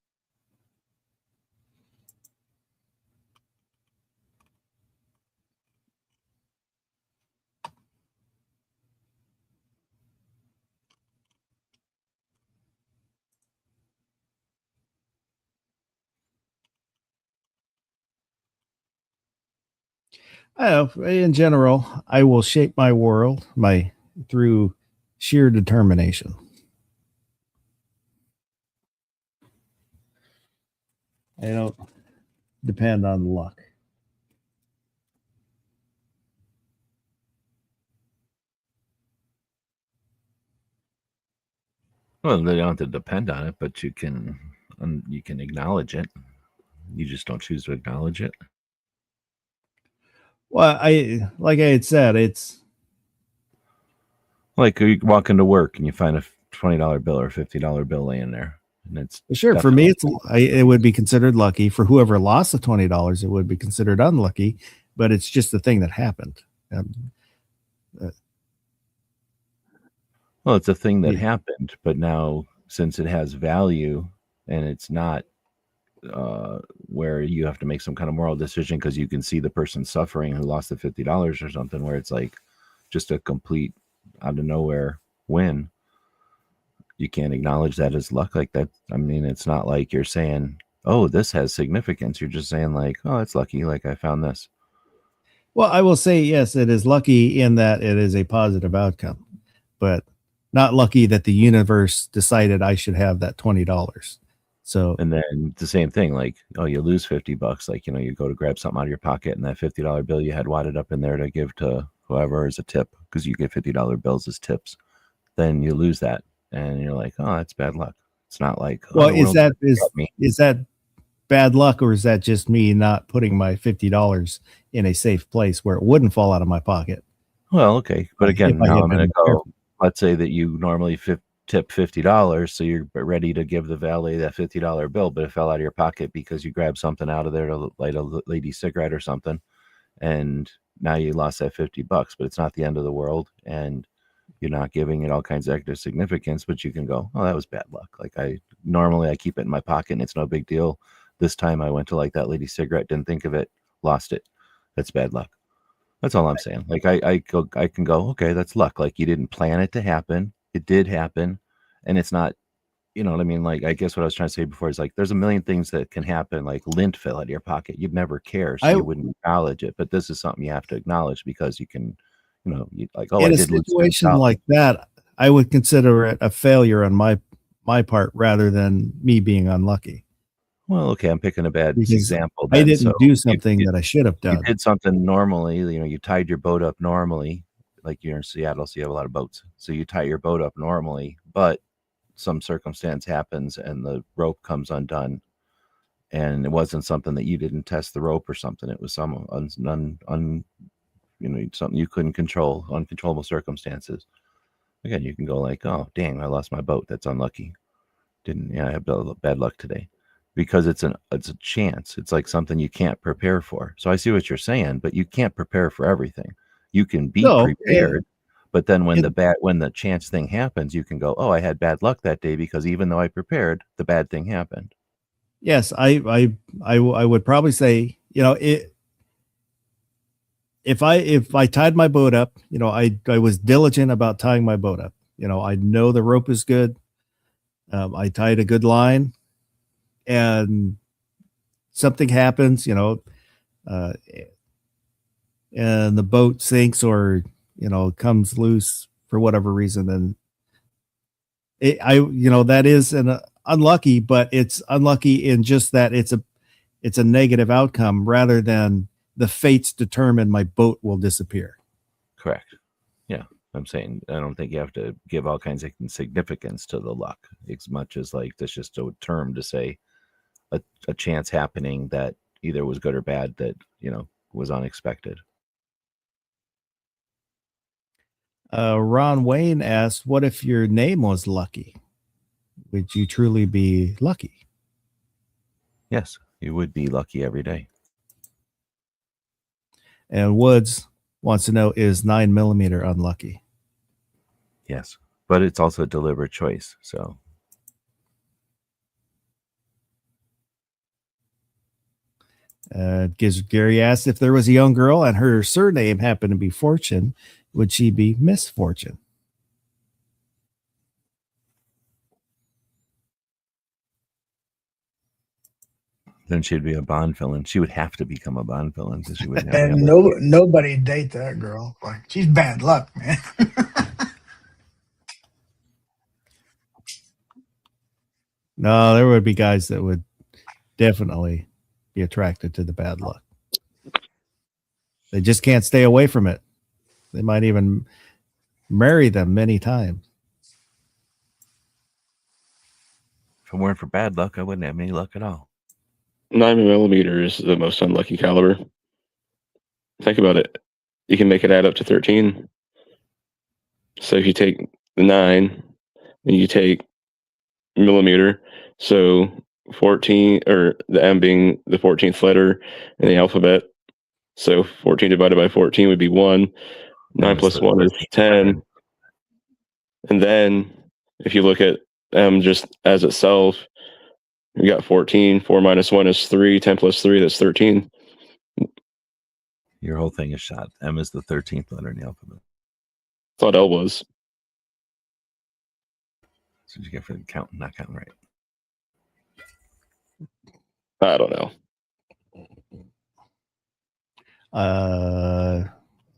In general, I will shape my world through sheer determination. I don't depend on luck. Well, they don't have to depend on it, but you can acknowledge it. You just don't choose to acknowledge it. Well, like I had said, it's like you walk into work and you find a $20 bill or $50 bill laying there, and it's sure for me. It would be considered lucky. For whoever lost the $20, it would be considered unlucky. But it's just the thing that happened. Well, it's a thing that happened, but now since it has value and it's not where you have to make some kind of moral decision because you can see the person suffering who lost the $50 or something, where it's like just a complete out of nowhere win. You can't acknowledge that as luck like that. I mean, it's not like you're saying, oh, this has significance. You're just saying like, oh, it's lucky. Like I found this. Well, I will say, yes, it is lucky in that it is a positive outcome, but not lucky that the universe decided I should have that $20. So, and then the same thing, like, oh, you lose $50. Like, you go to grab something out of your pocket and that $50 bill you had wadded up in there to give to whoever as a tip, because you get $50 bills as tips. Then you lose that. And you're like, oh, that's bad luck. It's not like, well, is that bad luck, or is that just me not putting my $50 in a safe place where it wouldn't fall out of my pocket? Well, okay. But again, now I'm going to go, let's say that you normally tip $50, so you're ready to give the valet that $50 bill, but it fell out of your pocket because you grabbed something out of there to light a lady cigarette or something, and now you lost that $50, but it's not the end of the world, and you're not giving it all kinds of extra significance, but you can go, oh, that was bad luck. Like I keep it in my pocket and it's no big deal. This time I went to like that lady cigarette, didn't think of it, lost it. That's bad luck. That's all I'm saying. Like I can go, okay, that's luck. Like you didn't plan it to happen. It did happen. And it's not, you know what I mean? Like, I guess what I was trying to say before is like, there's a million things that can happen. Like lint fell out of your pocket. You'd never care. So you wouldn't acknowledge it. But this is something you have to acknowledge because you can, like, oh, in a situation like that, I would consider it a failure on my part rather than me being unlucky. Well, okay, I'm picking a bad example. I didn't do something that I should have done. You did something normally, you tied your boat up normally, like you're in Seattle, so you have a lot of boats. So you tie your boat up normally, but some circumstance happens and the rope comes undone. And it wasn't something that you didn't test the rope or something. It was some something you couldn't control, uncontrollable circumstances. Again, you can go like, oh, dang, I lost my boat. That's unlucky. I have bad luck today. Because it's a chance. It's like something you can't prepare for. So I see what you're saying, but you can't prepare for everything. You can be prepared, but then when the chance thing happens, you can go, oh, I had bad luck that day because even though I prepared, the bad thing happened. Yes, I would probably say, if I tied my boat up, I was diligent about tying my boat up. I know the rope is good. I tied a good line, and something happens, and the boat sinks or comes loose for whatever reason, and that is an unlucky, but it's unlucky in just that it's a negative outcome rather than the fates determine my boat will disappear. Correct. Yeah. I'm saying I don't think you have to give all kinds of significance to the luck as much as like that's just a term to say a chance happening that either was good or bad that, was unexpected. Ron Wayne asked, what if your name was Lucky? Would you truly be lucky? Yes, you would be lucky every day. And Woods wants to know, is 9mm unlucky? Yes, but it's also a deliberate choice. So Gary asked, if there was a young girl and her surname happened to be Fortune, would she be Miss Fortune? then she'd be a Bond villain. She would have to become a Bond villain because she wouldn't have And nobody date that girl. Like, she's bad luck, man. No, there would be guys that would definitely be attracted to the bad luck. They just can't stay away from it. They might even marry them many times. If it weren't for bad luck, I wouldn't have any luck at all. 9mm is the most unlucky caliber. Think about it. You can make it add up to 13. So if you take the 9 and you take millimeter, so 14, or the M being the 14th letter in the alphabet. So 14 divided by 14 would be 1. 9 plus 1 is 10. And then if you look at M just as itself, you got 14. 4 minus 1 is 3. 10 plus 3, that's 13. Your whole thing is shot. M is the 13th letter in the alphabet. Thought L was. So you get for counting, not counting right. I don't know.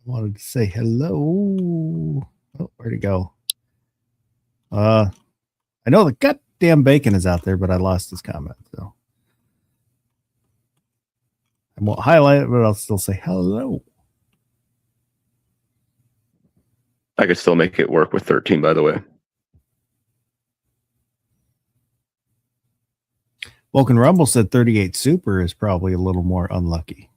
Wanted to say hello. Oh, where'd it go? I know the goddamn bacon is out there, but I lost his comment. So I won't highlight it, but I'll still say hello. I could still make it work with 13, by the way. Vulcan Rumble said 38 Super is probably a little more unlucky.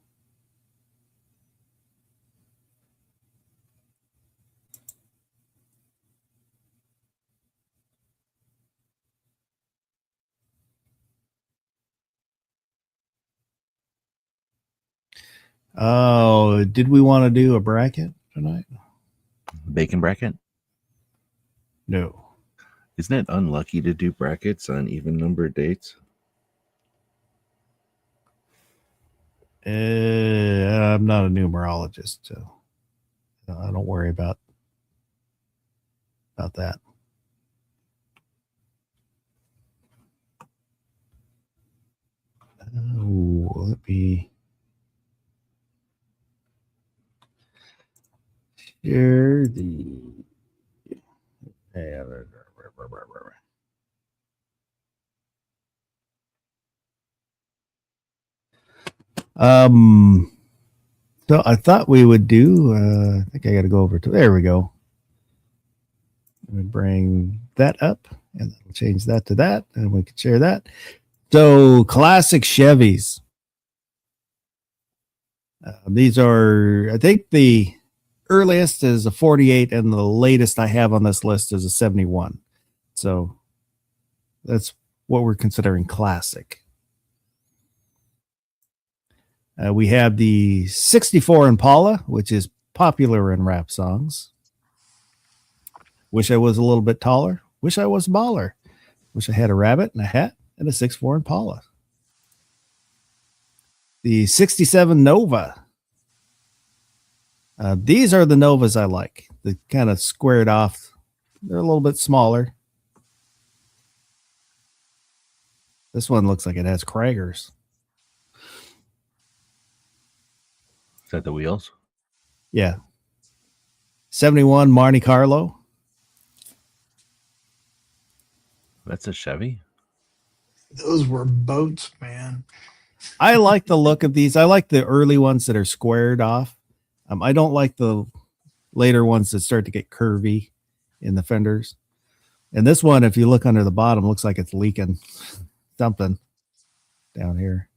Oh, did we want to do a bracket tonight? Bacon bracket? No. Isn't it unlucky to do brackets on even numbered dates? I'm not a numerologist, so I don't worry about that. Oh, let me share the. So I thought we would do. I think I got to go over to. There we go. Let me bring that up, and we'll change that to that, and we can share that. So classic Chevys. These are, I think, the earliest is a 48, and the latest I have on this list is a 71. So that's what we're considering classic. We have the 64 Impala, which is popular in rap songs. Wish I was a little bit taller. Wish I was a baller. Wish I had a rabbit and a hat and a 6'4" Impala. The 67 Nova. These are the Novas I like. The kind of squared off They're a little bit smaller. This one looks like it has Kragers. Is that the wheels? Yeah. 71 Monte Carlo. That's a Chevy. Those were boats, man. I like the look of these. I like the early ones that are squared off. I don't like the later ones that start to get curvy in the fenders. And this one, if you look under the bottom, looks like it's leaking something down here.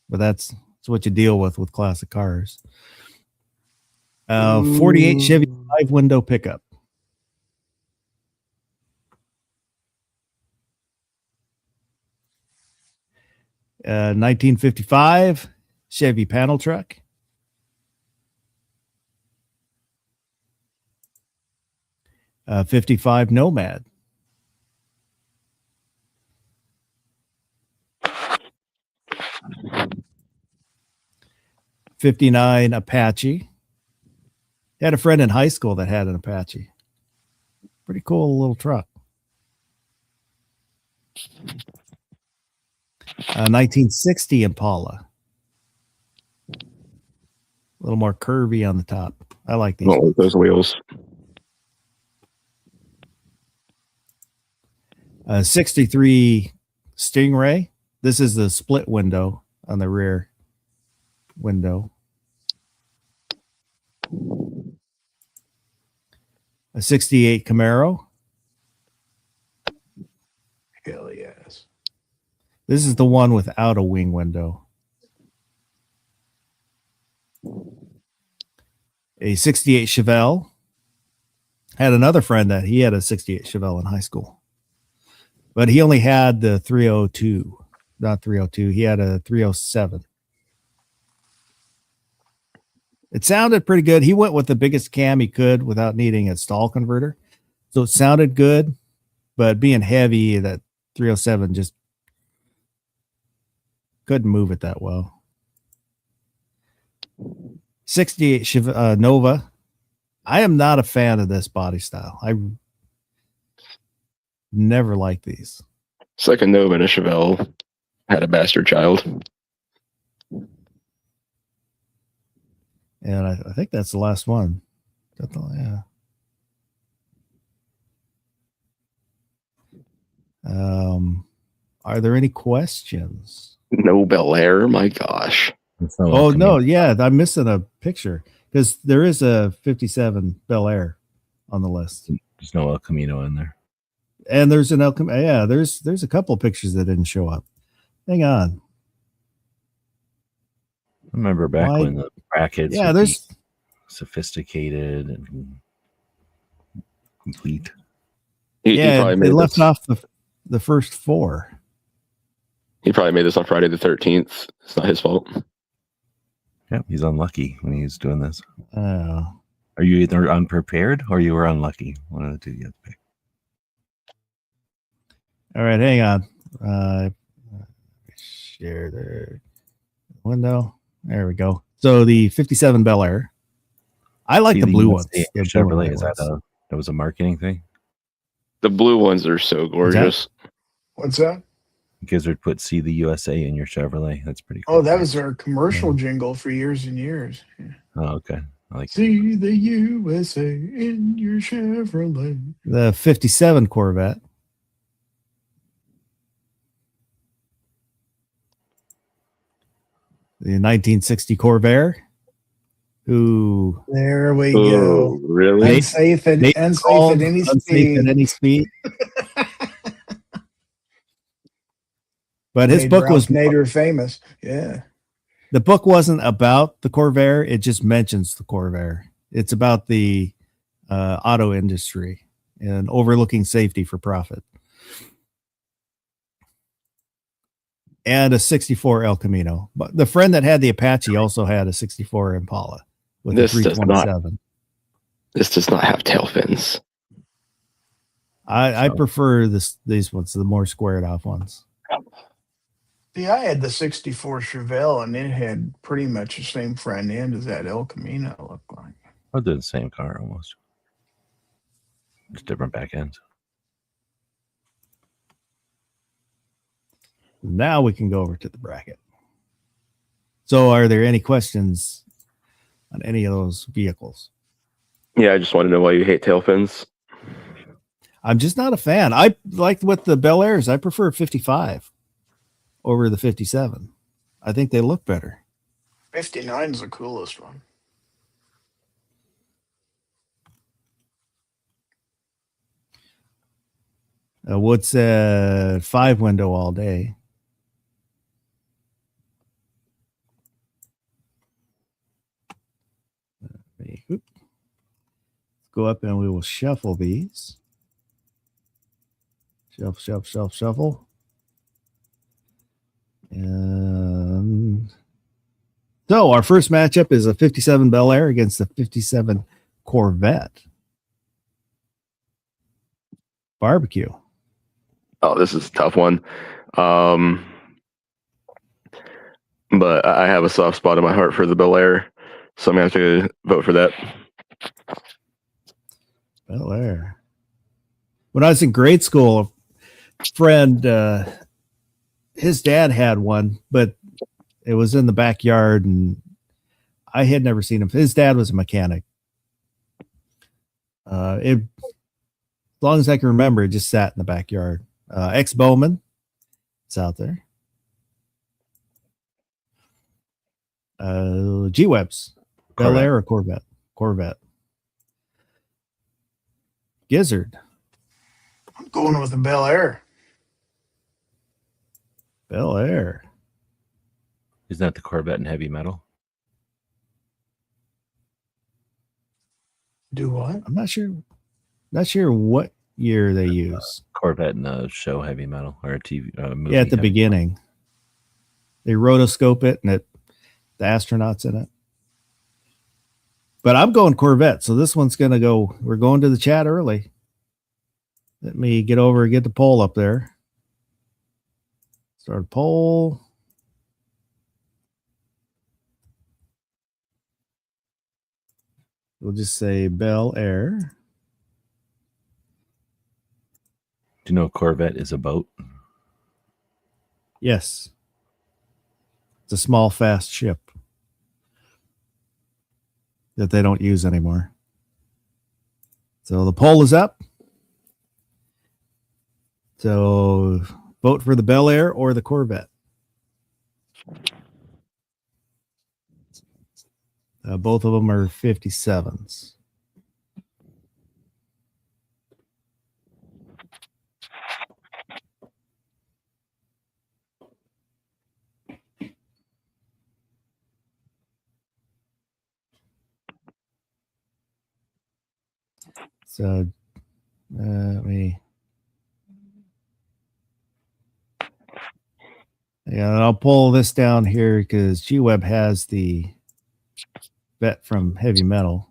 But that's what you deal with classic cars. 48 Chevy 5-window pickup. 1955 Chevy panel truck. '55 Nomad. '59 Apache. Had a friend in high school that had an Apache. Pretty cool little truck. 1960 Impala. A little more curvy on the top. I like these. Don't like those wheels. 63 Stingray. This is the split window on the rear window. A 68 Camaro. Hell yes. This is the one without a wing window. A 68 Chevelle. Had another friend that he had a 68 Chevelle in high school. But he only had the 302. Not 302. He had a 307. It sounded pretty good. He went with the biggest cam he could without needing a stall converter. So it sounded good, but being heavy, that 307 just couldn't move it that well. 68 Nova. I am not a fan of this body style. I never liked these. It's like a Nova and a Chevelle had a bastard child. And I think that's the last one. Yeah. Are there any questions? No Bel Air, my gosh. Oh no, yeah, I'm missing a picture because there is a 57 Bel Air on the list. There's no El Camino in there. And there's an El Camino. Yeah, there's a couple of pictures that didn't show up. Hang on. I remember back when the brackets yeah, would there's be sophisticated and complete. He probably they made left this, off the first four. He probably made this on Friday the 13th. It's not his fault. Yeah, he's unlucky when he's doing this. Oh. Are you either unprepared or you were unlucky? One of the two you have to pick. All right, hang on. Share the window. There we go. So the 57 Bel Air. I like the blue ones. The Chevrolet, is that was a marketing thing? The blue ones are so gorgeous. What's that? Gizzard put "See the USA" in your Chevrolet. That's pretty cool. Oh, that was our commercial jingle for years and years. Yeah. Oh, okay. I like See the USA in your Chevrolet. The 57 Corvette. The 1960 Corvair. Who There we Oh, go. really? Unsafe at any unsafe speed. at any speed. But his Made book Ralph was Nader famous. Yeah. the book wasn't about the Corvair. It just mentions the Corvair. It's about the auto industry and overlooking safety for profit. And a 64 El Camino. But the friend that had the Apache also had a 64 Impala with This a does not- 327. This does not have tail fins. I prefer these ones, the more squared off ones. See, I had the 64 Chevelle, and it had pretty much the same front end as that El Camino looked like. Or they're the same car almost. Just different back ends. Now we can go over to the bracket. So are there any questions on any of those vehicles? Yeah, I just want to know why you hate tail fins. I'm just not a fan. I like with the Bel Airs. I prefer 55 over the 57. I think they look better. 59's the coolest one. Wood said 5 window all day. Let's go up and we will shuffle these. Shuffle. And so our first matchup is a 57 Bel Air against a 57 Corvette. Barbecue. Oh, this is a tough one. But I have a soft spot in my heart for the Bel Air, so I'm going to have to vote for that. Bel Air. When I was in grade school, a friend, his dad had one, but it was in the backyard, and I had never seen him. His dad was a mechanic. As long as I can remember, it just sat in the backyard. Ex-Bowman, it's out there. G-Webs, Bel Air or Corvette? Corvette. Gizzard. I'm going with the Bel Air. Bel Air. Isn't that the Corvette in heavy metal? Do what? I'm not sure. Not sure what year they use. Corvette in the show heavy metal or a TV movie. Yeah, at the heavy beginning. They rotoscope it and the astronauts in it. But I'm going Corvette, so this one's going to go. We're going to the chat early. Let me get over and get the poll up there. Start a poll. We'll just say Bel Air. Do you know Corvette is a boat? Yes. It's a small, fast ship that they don't use anymore. So the poll is up. So vote for the Bel Air or the Corvette. Both of them are 57s. So let me. Yeah, and I'll pull this down here because G-Web has the vet from heavy metal.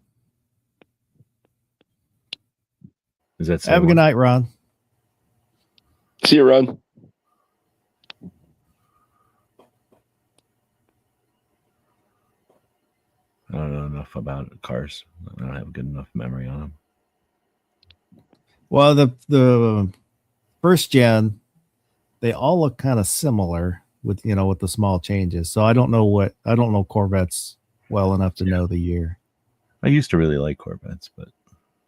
Is that Have a good night, Ron. See you, Ron. I don't know enough about cars. I don't have a good enough memory on them. Well, the first gen, they all look kind of similar with with the small changes. So I don't know Corvettes well enough to know the year. I used to really like Corvettes, but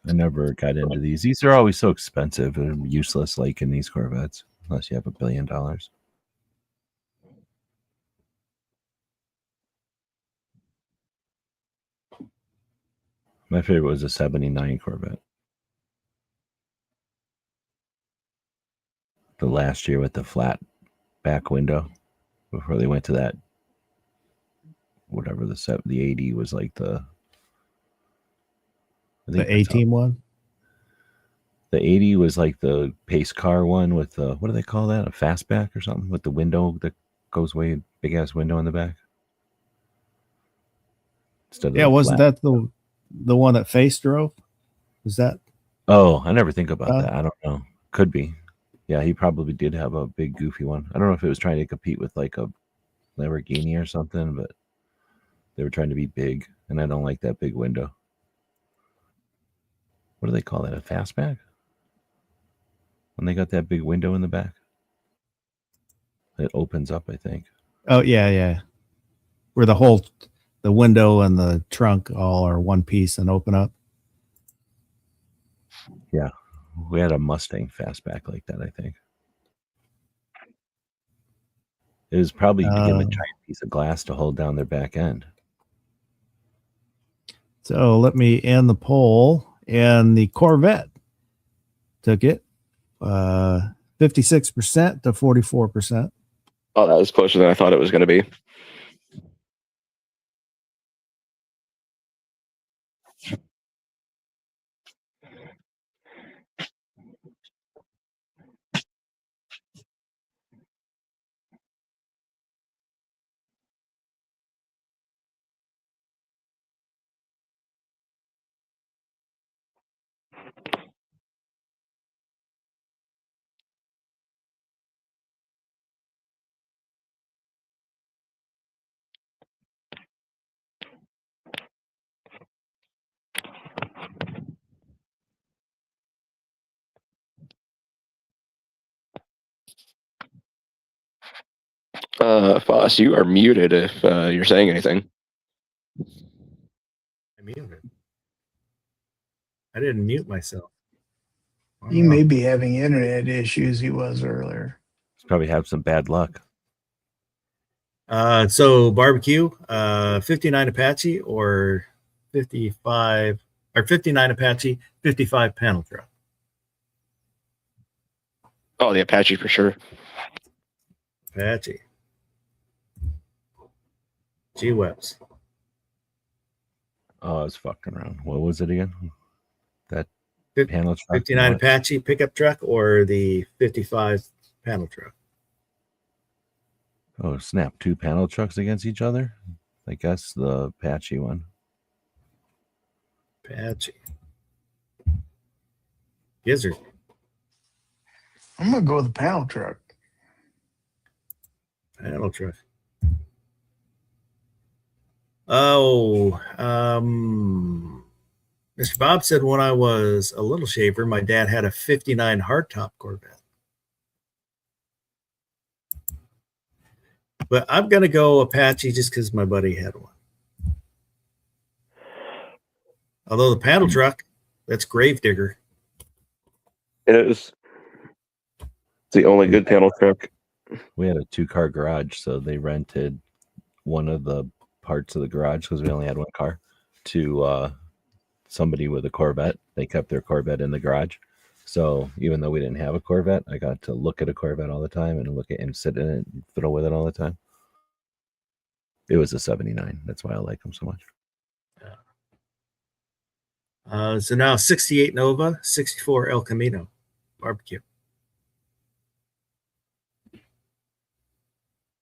I never got into these. These are always so expensive and useless, like in these Corvettes, unless you have $1 billion. My favorite was a 79 Corvette. The last year with the flat back window before they went to that, whatever the 80 was like the A-Team one? The 80 was like the pace car one with the, what do they call that? A fastback or something with the window that goes way, big ass window in the back. Instead of Wasn't that the one that Face drove? Was that? Oh, I never think about that. I don't know. Could be. Yeah, he probably did have a big goofy one. I don't know if it was trying to compete with like a Lamborghini or something, but they were trying to be big, and I don't like that big window. What do they call that? A fastback? When they got that big window in the back, it opens up. I think. Oh yeah. Where the window and the trunk all are one piece and open up. Yeah, we had a Mustang fastback like that. I think it was probably to give a Oh. giant piece of glass to hold down their back end. So let me end the poll, and the Corvette took it 56% to 44%. Oh, that was closer than I thought it was going to be. Foss, you are muted if you're saying anything. I muted. I didn't mute myself. He may be having internet issues. He was earlier. Probably have some bad luck. So barbecue, 59 Apache or 55 or 59 Apache, 55 panel truck. Oh, the Apache for sure. Apache. G-Webs. Oh, I was fucking around. What was it again? That Fif- panel truck. 59 what? Apache pickup truck or the 55 panel truck. Oh, snap. 2 panel trucks against each other? I guess the Apache one. Apache. Gizzard. I'm gonna go with the panel truck. Panel truck. Oh, Mr. Bob said when I was a little shaver, my dad had a 59 hardtop Corvette. But I'm going to go Apache just because my buddy had one. Although the panel truck, that's Gravedigger. It is. It's the only good panel truck. We had a 2-car garage, so they rented one of the parts of the garage because we only had one car to somebody with a Corvette. They kept their Corvette in the garage. So even though we didn't have a Corvette, I got to look at a Corvette all the time and look at him sit in it and fiddle with it all the time. It was a 79. That's why I like them so much. So now 68 Nova, 64 El Camino barbecue.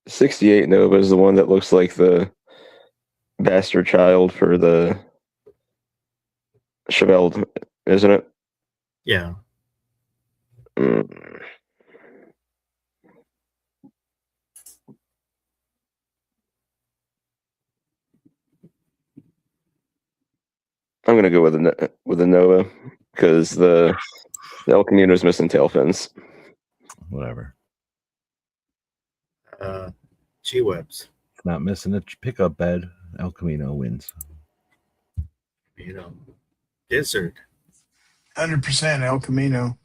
68 Nova is the one that looks like the bastard child for the Chevelle, isn't it? Yeah. Mm. I'm gonna go with the Nova because the El Camino is missing tail fins. Whatever. G-Webs. It's not missing a pickup bed. El Camino wins. You know, Gizzard. 100% El Camino.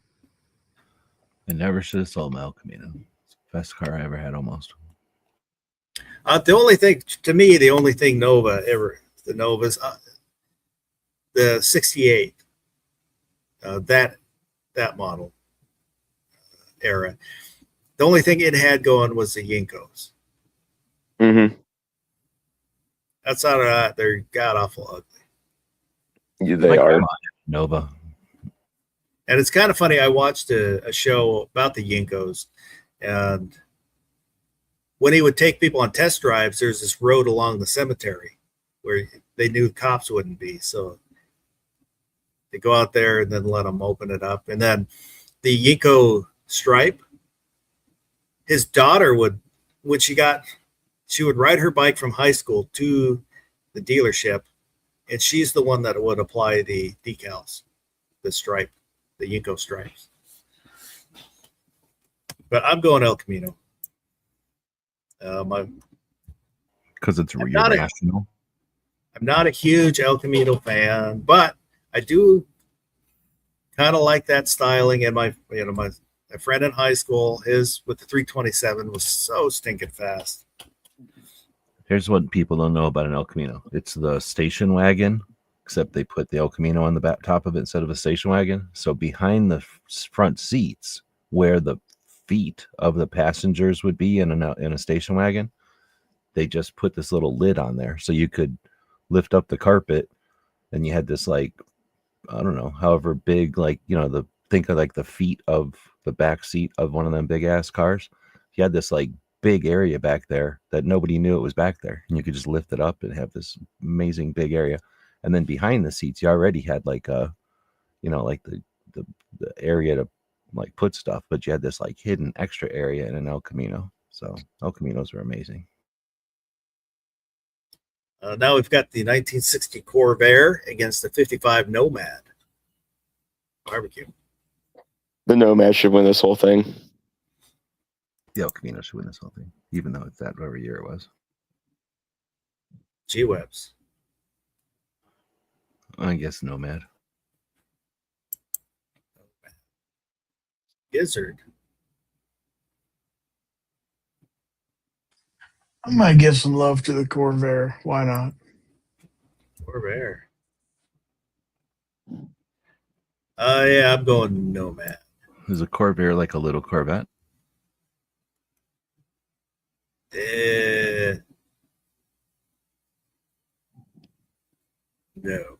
I never should have sold my El Camino. It's the best car I ever had almost. The only thing, to me, the only thing Nova ever, the Novas, the 68, that model era, the only thing it had going was the Yinkos. Mm-hmm. Outside of that, they're god-awful ugly. Yeah, they My are. grandma had Nova. And it's kind of funny. I watched a show about the Yinkos, and when he would take people on test drives, there's this road along the cemetery where they knew cops wouldn't be. So they go out there and then let them open it up. And then the Yinko Stripe, his daughter would, when she would ride her bike from high school to the dealership, and she's the one that would apply the decals, the stripe, the Yinko stripes. But I'm going El Camino. Because it's I'm your not a- national. I'm not a huge El Camino fan, but I do kind of like that styling. And my friend in high school, his with the 327 was so stinking fast. Here's what people don't know about an El Camino. It's the station wagon, except they put the El Camino on the back top of it instead of a station wagon. So behind the front seats, where the feet of the passengers would be in a station wagon, they just put this little lid on there, so you could lift up the carpet, and you had this, like, I don't know, however big, like, think of like the feet of the back seat of one of them big ass cars. You had this like big area back there that nobody knew it was back there, and you could just lift it up and have this amazing big area. And then behind the seats, you already had like like the area to like put stuff, but you had this like hidden extra area in an El Camino. So El Caminos are amazing. Now we've got the 1960 Corvair against the 55 Nomad barbecue. The Nomad should win this whole thing. The El Camino should win this whole thing, even though it's that every year it was. G-Webs. I guess Nomad. Gizzard. I might give some love to the Corvair. Why not? Corvair. Yeah, I'm going Nomad. Is a Corvair like a little Corvette? No.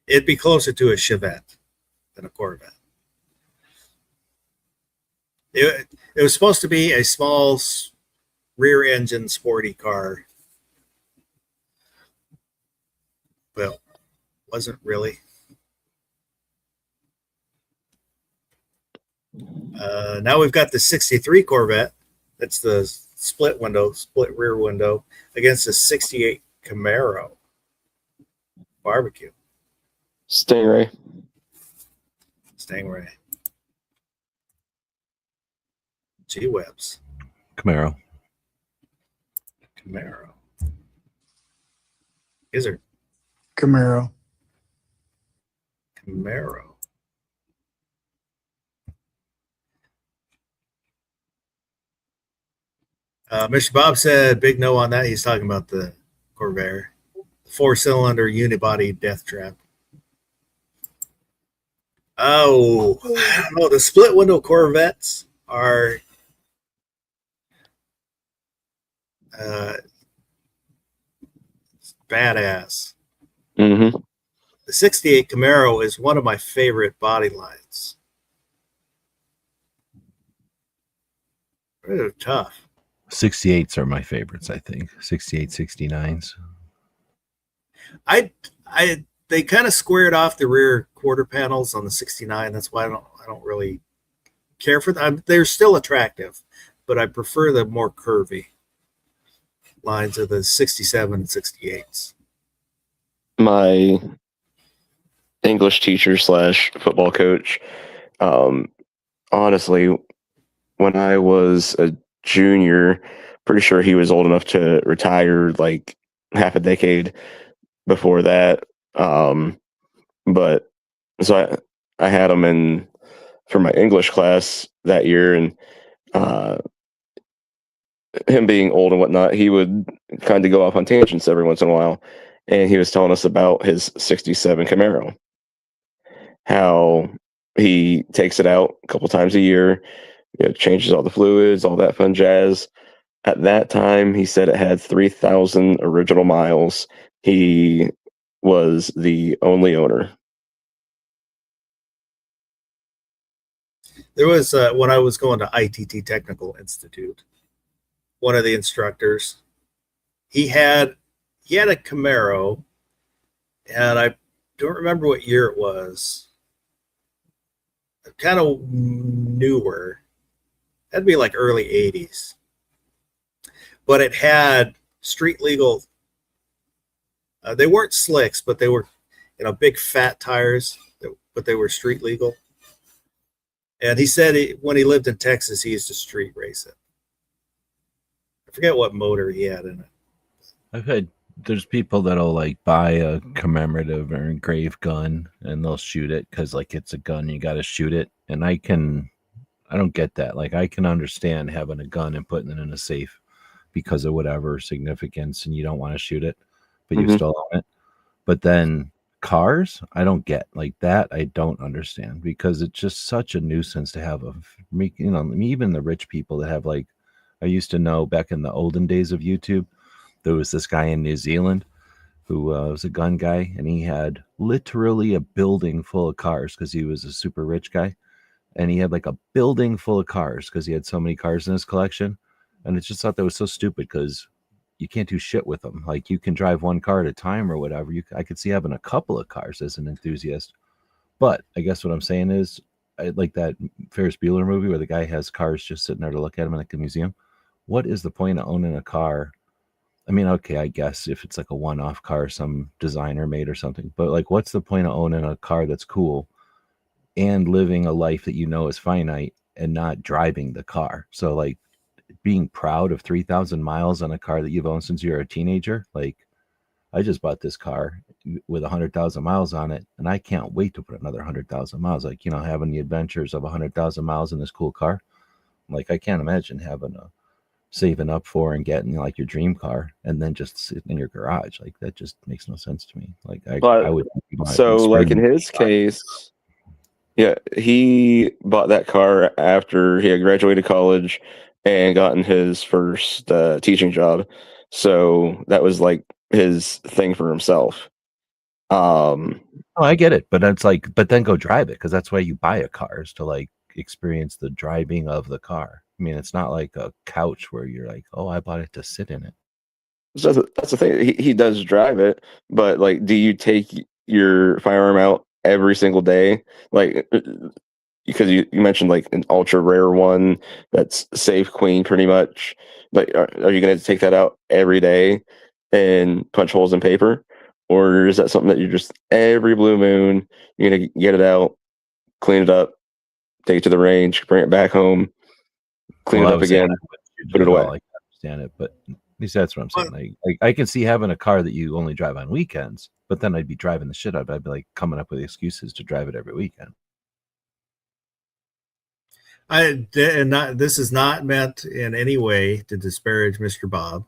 It'd be closer to a Chevette than a Corvette. It was supposed to be a small rear engine sporty car. Well, wasn't really. Now we've got the 63 Corvette. That's the split rear window against the 68 Camaro barbecue. Stingray. G-Webs. Camaro. Gizzard. Camaro. Mr. Bob said big no on that. He's talking about the Corvair. 4-cylinder unibody death trap. Oh, I don't know. The split window Corvettes are badass. Mm-hmm. The 68 Camaro is one of my favorite body lines. They're tough. 68s are my favorites, I think. 68, 69s. They kind of squared off the rear quarter panels on the 69. That's why I don't really care for them. They're still attractive, but I prefer the more curvy lines of the 67 and 68s. My English teacher / football coach, honestly, when I was a junior, pretty sure he was old enough to retire like half a decade before that. But so I had him in for my English class that year, and him being old and whatnot, he would kind of go off on tangents every once in a while. And he was telling us about his 67 Camaro, how he takes it out a couple times a year, changes all the fluids, all that fun jazz. At that time, he said it had 3,000 original miles. He was the only owner. There was when I was going to ITT Technical Institute, one of the instructors, he had a Camaro, and I don't remember what year it was. Kind of newer. That'd be like early 80s. But it had street legal. They weren't slicks, but they were, big fat tires that but they were street legal. And he said when he lived in Texas, he used to street race it. I forget what motor he had in it. I've had there's people that'll like buy a commemorative or engraved gun and they'll shoot it because like it's a gun, you got to shoot it. And I don't get that. Like I can understand having a gun and putting it in a safe because of whatever significance, and you don't want to shoot it, but you still own it. But then cars, I don't get like that. I don't understand because it's just such a nuisance to have even the rich people that have like, I used to know back in the olden days of YouTube, there was this guy in New Zealand who was a gun guy, and he had literally a building full of cars because he was a super rich guy. And he had like a building full of cars because he had so many cars in his collection. And it just thought that was so stupid because you can't do shit with them. Like you can drive one car at a time or whatever. I could see having a couple of cars as an enthusiast. But I guess what I'm saying is I like that Ferris Bueller movie where the guy has cars just sitting there to look at him in like a museum. What is the point of owning a car? I mean, okay, I guess if it's like a one-off car some designer made or something. But like what's the point of owning a car that's cool and living a life that you know is finite and not driving the car? So like being proud of 3,000 miles on a car that you've owned since you were a teenager. Like I just bought this car with 100,000 miles on it, and I can't wait to put another 100,000 miles. Like, having the adventures of 100,000 miles in this cool car. Like I can't imagine saving up for and getting like your dream car and then just sitting in your garage. Like that just makes no sense to me. Like I would. So like in his case, yeah, he bought that car after he had graduated college and gotten his first teaching job. So that was like his thing for himself. Oh, I get it, but it's like, but then go drive it because that's why you buy a car, is to like experience the driving of the car. I mean, it's not like a couch where you're like, oh, I bought it to sit in it. So that's the thing. He does drive it, but like, do you take your firearm out every single day? Like, because you mentioned like an ultra rare one that's safe, clean, pretty much. But are you going to take that out every day and punch holes in paper? Or is that something that you're just every blue moon, you're going to get it out, clean it up, take it to the range, bring it back home, clean it up again, put it away? I understand it, but at least that's what I'm saying. Like I can see having a car that you only drive on weekends, but then I'd be driving the shit out of it. I'd be like coming up with excuses to drive it every weekend. This is not meant in any way to disparage Mr. Bob,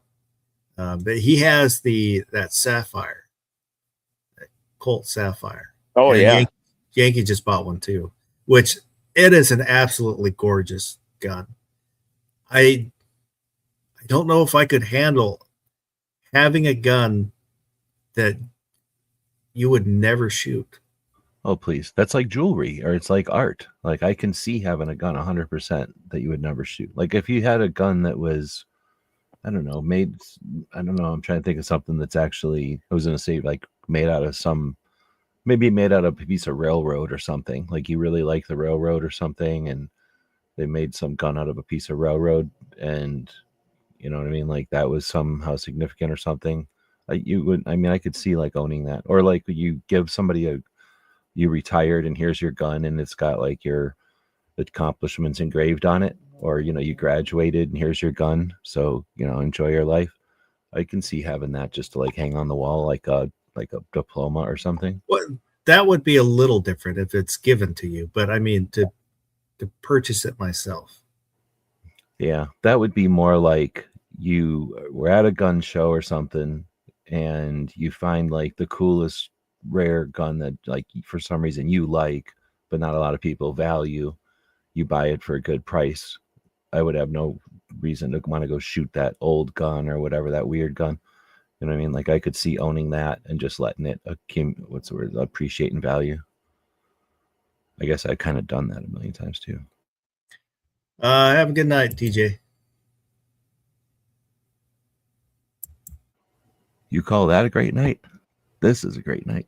but he has that Sapphire, that Colt Sapphire. Oh, and yeah. Yankee just bought one too, which it is an absolutely gorgeous gun. I don't know if I could handle having a gun that you would never shoot. Oh, please. That's like jewelry, or it's like art. Like I can see having a gun 100% that you would never shoot. Like if you had a gun that was, I don't know, I'm trying to think of something that's actually, I was going to say like made out of maybe made out of a piece of railroad or something. Like you really like the railroad or something, and they made some gun out of a piece of railroad, and you know what I mean? Like that was somehow significant or something. I could see like owning that, or like you give somebody you retired and here's your gun and it's got like your accomplishments engraved on it, or you graduated and here's your gun, so enjoy your life. I can see having that just to like hang on the wall like a diploma or something. Well, that would be a little different if it's given to you, but I mean to purchase it myself. Yeah, that would be more like you were at a gun show or something and you find like the coolest rare gun that like for some reason you like but not a lot of people value. You buy it for a good price. I would have no reason to want to go shoot that old gun or whatever, that weird gun. You know what I mean? Like I could see owning that and just letting it appreciate in value. I guess I've kind of done that a million times too. Have a good night, TJ. You call that a great night? This is a great night.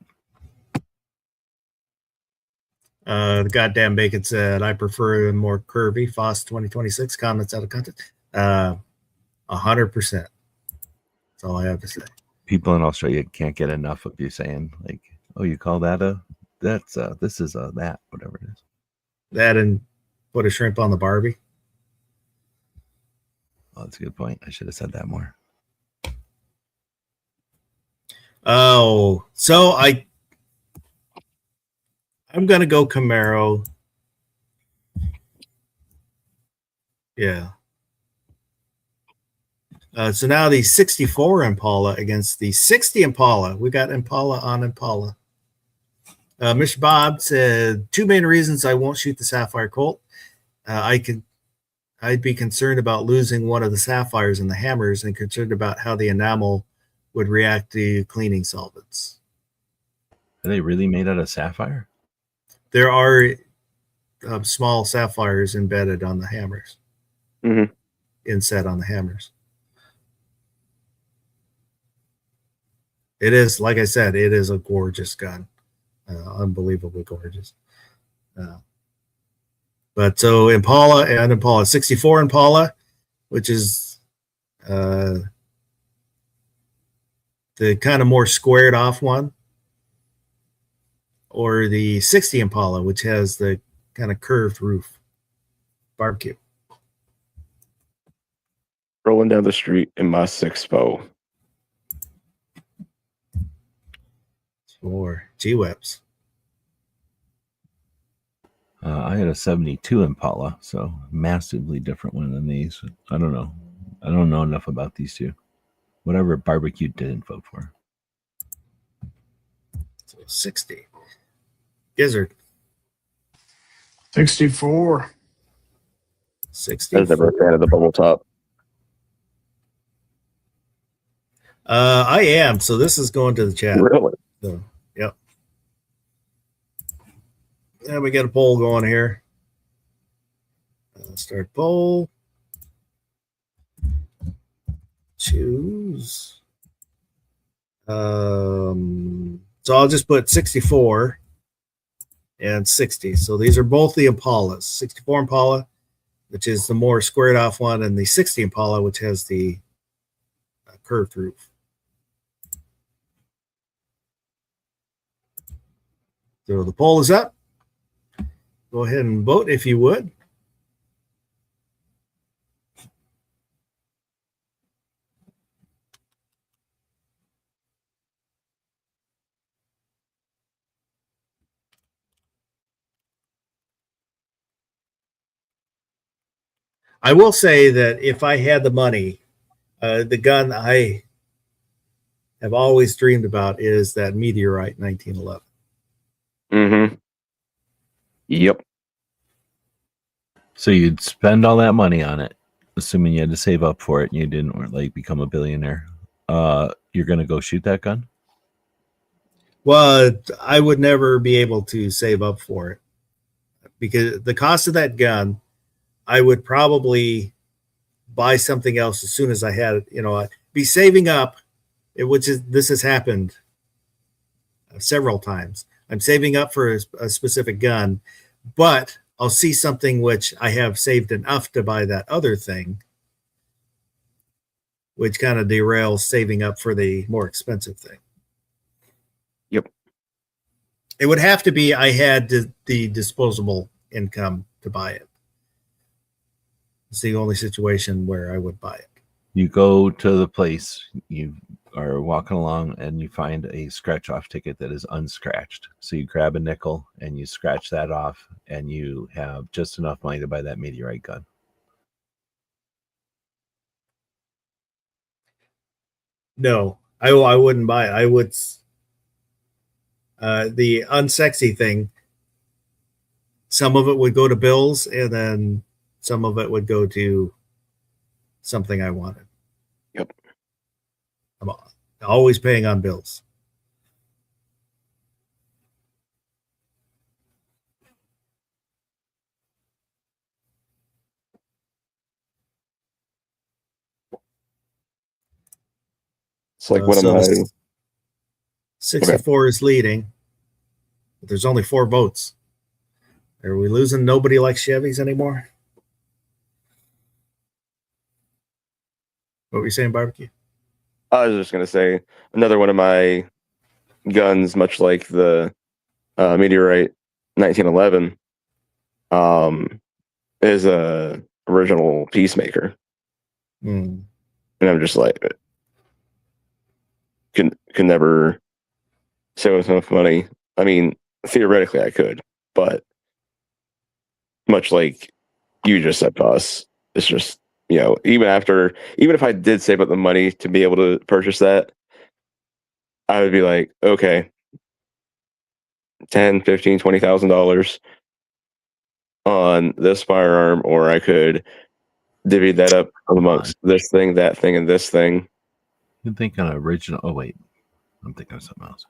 The goddamn bacon said, I prefer more curvy. Foss 2026 comments out of context. 100%. That's all I have to say. People in Australia can't get enough of you saying like, oh, you call that a That's this is that, whatever it is. That and put a shrimp on the Barbie. Oh, that's a good point. I should have said that more. Oh, so I'm gonna go Camaro. Yeah. So now the 64 Impala against the 60 Impala. We got Impala on Impala. Mr. Bob said 2 main reasons I won't shoot the Sapphire Colt. I'd be concerned about losing one of the sapphires and the hammers, and concerned about how the enamel would react to cleaning solvents. Are they really made out of sapphire? There are small sapphires embedded on the hammers. Mhm. Inset on the hammers. It is, like I said, it is a gorgeous gun. Unbelievably gorgeous. But so Impala and Impala 64 Impala, which is the kind of more squared off one, or the 60 Impala, which has the kind of curved roof. Barbecue. Rolling down the street in my 6.4. For G-Webs. I had a 72 Impala, so massively different one than these. I don't know. I don't know enough about these two. Whatever Barbecue didn't vote for. So 60. Gizzard. 64. I was never a fan of the bubble top. I am. So this is going to the chat. Really? So, yep. Yeah, we got a poll going here. Start poll. Choose. So I'll just put 64 and 60. So these are both the Impalas. 64 Impala, which is the more squared off one, and the 60 Impala, which has the curved roof. So the poll is up. Go ahead and vote if you would. I will say that if I had the money, the gun I have always dreamed about is that Meteorite 1911. Mm-hmm. Yep. So you'd spend all that money on it, assuming you had to save up for it and you didn't like become a billionaire. You're going to go shoot that gun? Well, I would never be able to save up for it because the cost of that gun, I would probably buy something else as soon as I had it. I'd be saving up, this has happened several times. I'm saving up for a specific gun, but I'll see something which I have saved enough to buy that other thing, which kind of derails saving up for the more expensive thing. Yep. It would have to be I had the disposable income to buy it. It's the only situation where I would buy it. You go to the place, you are walking along, and you find a scratch-off ticket that is unscratched. So you grab a nickel, and you scratch that off, and you have just enough money to buy that Meteorite gun. No, I wouldn't buy it. I would. The unsexy thing, some of it would go to bills, and then some of it would go to something I wanted. Yep. I'm always paying on bills. It's like one of my 64 is leading, but there's only 4 votes. Are we losing? Nobody likes Chevys anymore? What were you saying, Barbecue? I was just gonna say another one of my guns, much like the Meteorite 1911 is a original Peacemaker. Hmm. And I'm just like, can never save enough money. I mean, theoretically I could, but much like you just said, boss, it's just, even if I did save up the money to be able to purchase that, I would be like, okay, $10, $15, $20,000 on this firearm, or I could divvy that up amongst this thing, that thing, and this thing. You think an original? Oh wait, I'm thinking of something else.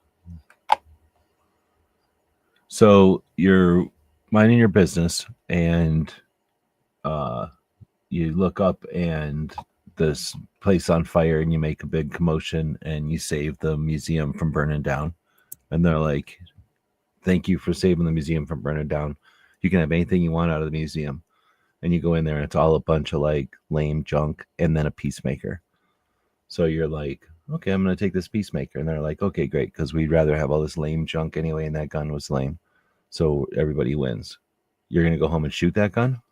So you're minding your business, and you look up, and this place on fire, and you make a big commotion, and you save the museum from burning down. And they're like, "Thank you for saving the museum from burning down. You can have anything you want out of the museum." And you go in there, and it's all a bunch of like lame junk, and then a Peacemaker. So you're like, okay, I'm going to take this Peacemaker. And they're like, okay, great, because we'd rather have all this lame junk anyway, and that gun was lame. So everybody wins. You're going to go home and shoot that gun?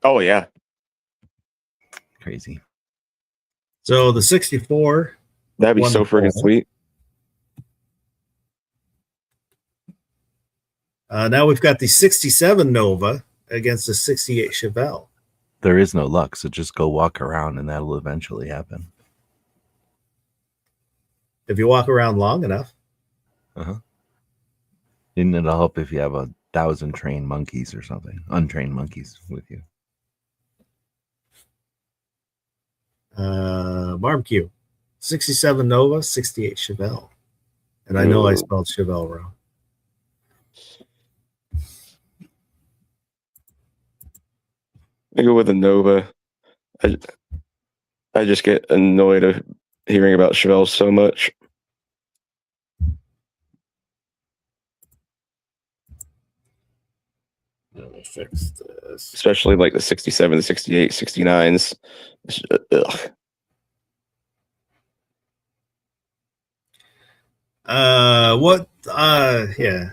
Oh, yeah. Crazy. So the 64. That'd be so Wonderful. freaking sweet. Now we've got the 67 Nova against the 68 Chevelle. There is no luck, so just go walk around, and that'll eventually happen. If you walk around long enough. And it'll help if you have 1,000 trained monkeys or something, untrained monkeys with you. Barbecue. 67 Nova, 68 Chevelle. And I know I spelled Chevelle wrong. I go with a Nova. I just get annoyed of hearing about Chevelle so much. Let me fix this. Especially like the 67, the 68, 69s. Ugh. Yeah.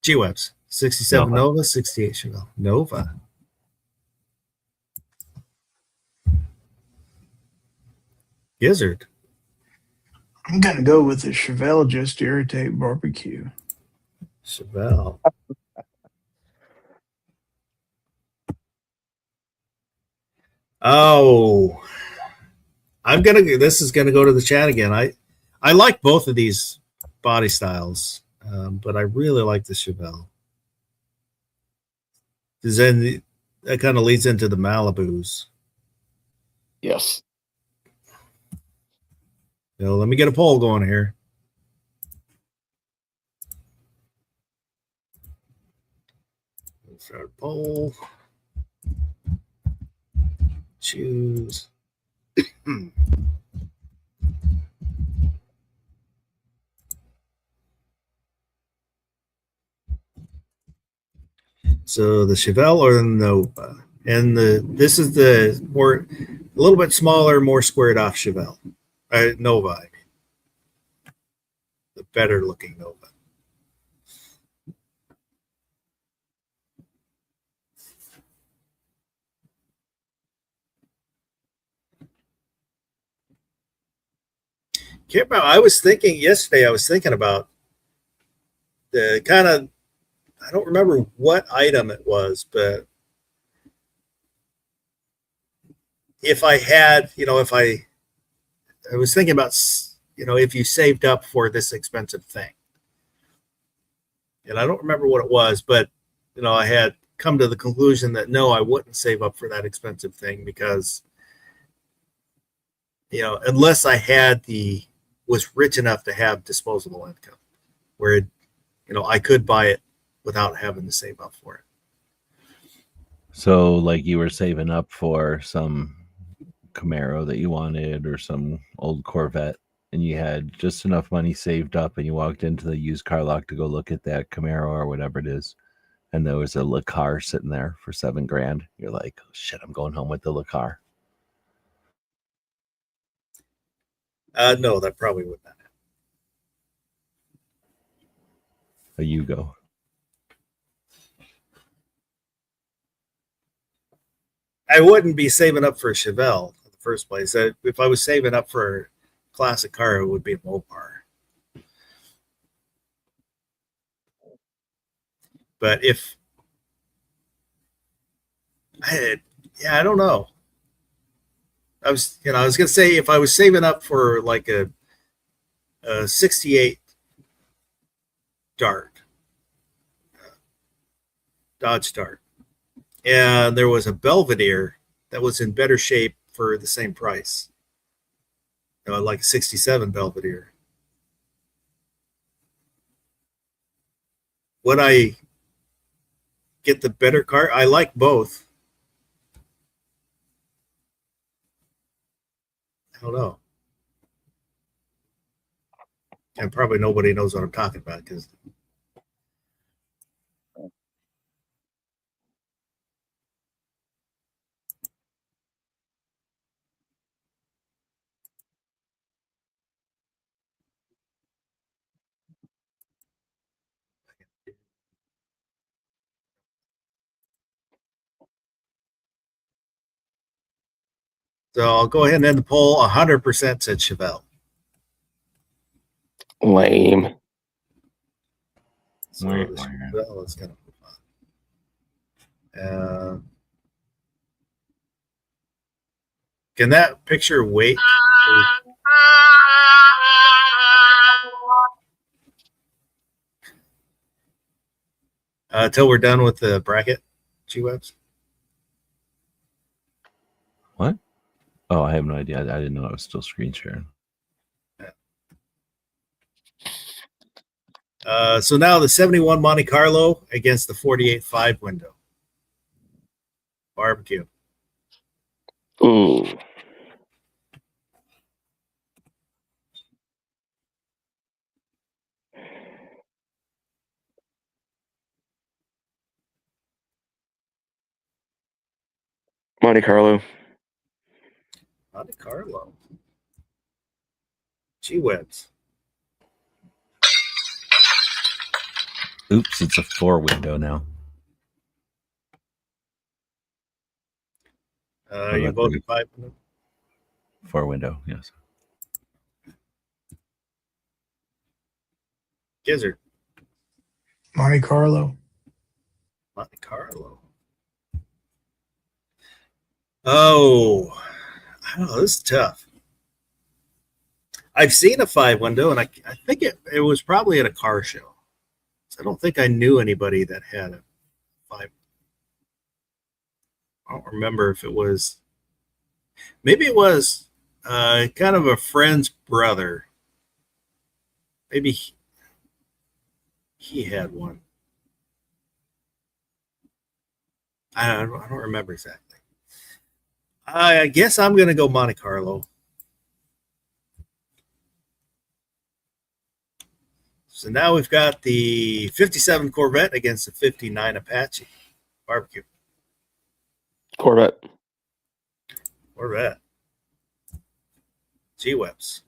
G-Webs. 67 Nova, 68 Chevelle. Nova. Gizzard. I'm gonna go with the Chevelle just to irritate barbecue. Chevelle. Oh, this is gonna go to the chat again. I like both of these body styles, but I really like the Chevelle. Because then that kind of leads into the Malibus. Yes. Let me get a poll going here. Let's start a poll. Choose. So the Chevelle or the Nova, and this is the a little bit smaller, more squared off Chevelle, Nova. I mean, the better looking Nova. I was thinking yesterday. I was thinking about the kind of. I don't remember what item it was, but if I had, I was thinking about, if you saved up for this expensive thing, and I don't remember what it was, but, I had come to the conclusion that no, I wouldn't save up for that expensive thing because, unless I was rich enough to have disposable income where, I could buy it without having to save up for it. So, like, you were saving up for some Camaro that you wanted or some old Corvette, and you had just enough money saved up, and you walked into the used car lot to go look at that Camaro or whatever it is, and there was a Le Car sitting there for $7,000. You're like, oh, shit, I'm going home with the Le Car. No, that probably would not happen. a Yugo. I wouldn't be saving up for a Chevelle in the first place. If I was saving up for a classic car, it would be a Mopar. But I don't know. I was going to say if I was saving up for like a 68 Dart, Dodge Dart, and there was a Belvedere that was in better shape for the same price, like a 67 Belvedere, would I get the better car? I like both. I don't know. And probably nobody knows what I'm talking about because so I'll go ahead and end the poll. 100% said Chevelle. Lame. So the Chevelle is going to move on. Can that picture wait? Until we're done with the bracket, G-Webs? What? Oh, I have no idea. I didn't know I was still screen sharing. So now the 71 Monte Carlo against the 48 5 window. Barbecue. Ooh. Monte Carlo. Monte Carlo. G-Webs. Oops, it's a 4 window now. You voted 5 window? 4 window, yes. Gizzard. Monte Carlo. Monte Carlo. Oh, I don't know. This is tough. I've seen a 5 window, and I think it was probably at a car show. So I don't think I knew anybody that had a 5. I don't remember if it was. Maybe it was kind of a friend's brother. Maybe he had one. I don't remember exactly. I guess I'm going to go Monte Carlo. So now we've got the 57 Corvette against the 59 Apache. Barbecue. Corvette. Corvette. G-Webs.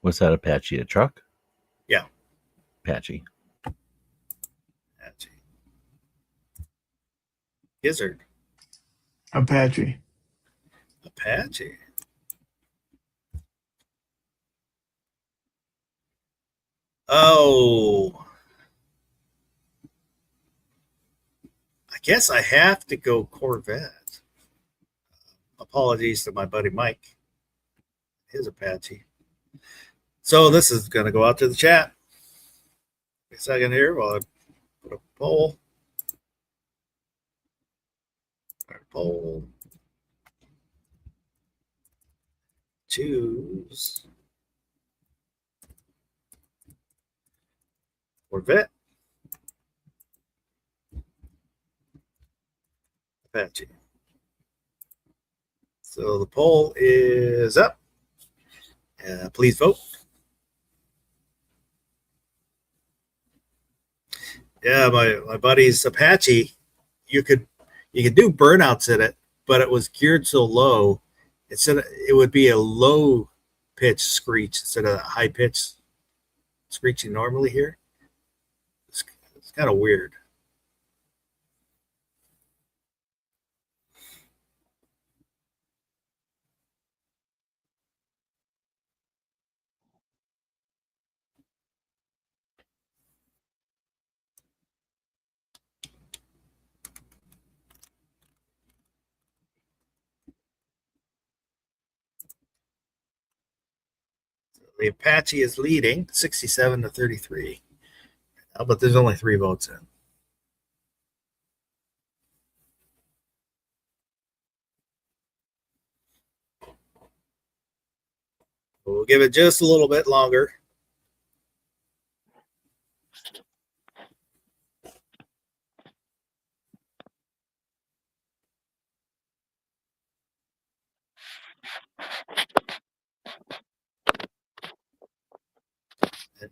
What's that, Apache? A truck? Yeah. Apache. Apache. Gizzard. Apache. Apache. Oh. I guess I have to go Corvette. Apologies to my buddy Mike. His Apache. So this is going to go out to the chat. A second here while I put a poll. Poll. Choose Corvette. Apache. So the poll is up. Please vote. Yeah, my buddy's Apache, you could do burnouts in it, but it was geared so low. It said it would be a low pitch screech instead of that high pitch screech you normally hear. It's kind of weird. The Apache is leading 67-33. But there's only 3 votes in. We'll give it just a little bit longer.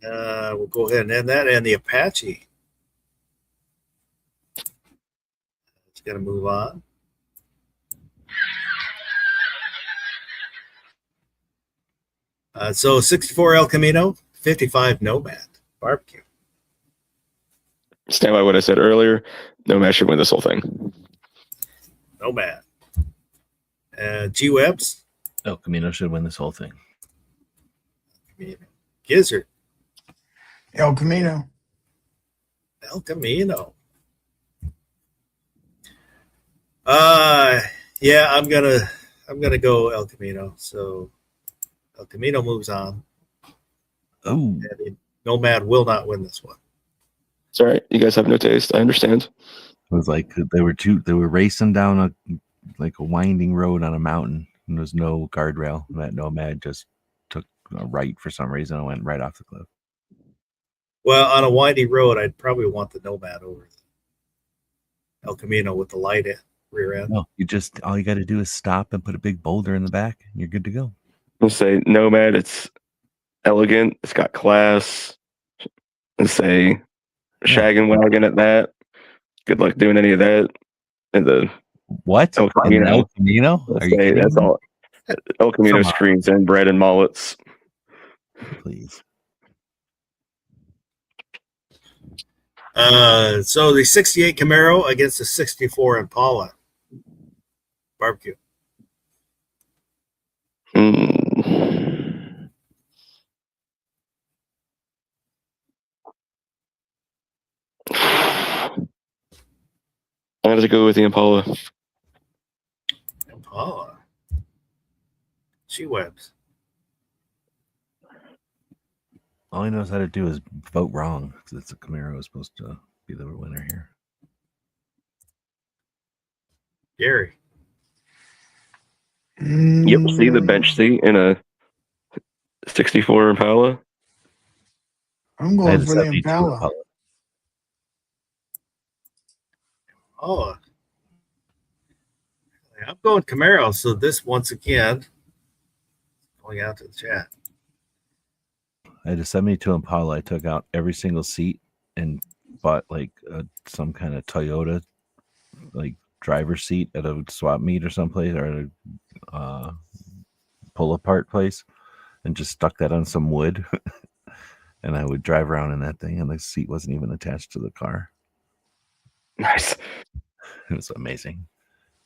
And we'll go ahead and end that. And the Apache. It's going to move on. So 64 El Camino, 55 Nomad Barbecue. Stand by what I said earlier. Nomad should win this whole thing. Nomad. G Webs. El Camino should win this whole thing. Gizzard. El Camino. El Camino. Yeah, I'm gonna go El Camino. So El Camino moves on. Oh, Nomad will not win this one. It's all right. You guys have no taste. I understand. it was like they were racing down a winding road on a mountain, and there's no guardrail. And that Nomad just took a right for some reason and went right off the cliff. Well, on a windy road, I'd probably want the Nomad over El Camino with the light rear end. No, all you got to do is stop and put a big boulder in the back, and you're good to go. We'll say Nomad. It's elegant. It's got class. Let's say shaggin' wagon at that. Good luck doing any of that. And the What? El Camino. El Camino? Let's Are you say kidding that's me? all. El Camino Come on. screens and bread and mullets. Please. So the 68 Camaro against the 64 Impala Barbecue. I'm going to go with the Impala. Impala. G Webs. All he knows how to do is vote wrong, because it's a Camaro is supposed to be the winner here. Gary. You ever see the bench seat in a 64 Impala? I'm I had going a for the 72 Impala. Impala. Oh, I'm going Camaro. So this once again going out to the chat. I had a 72 Impala. I took out every single seat and bought some kind of Toyota driver's seat at a swap meet or someplace, or at a pull apart place, and just stuck that on some wood. And I would drive around in that thing, and the seat wasn't even attached to the car. Nice. It was amazing.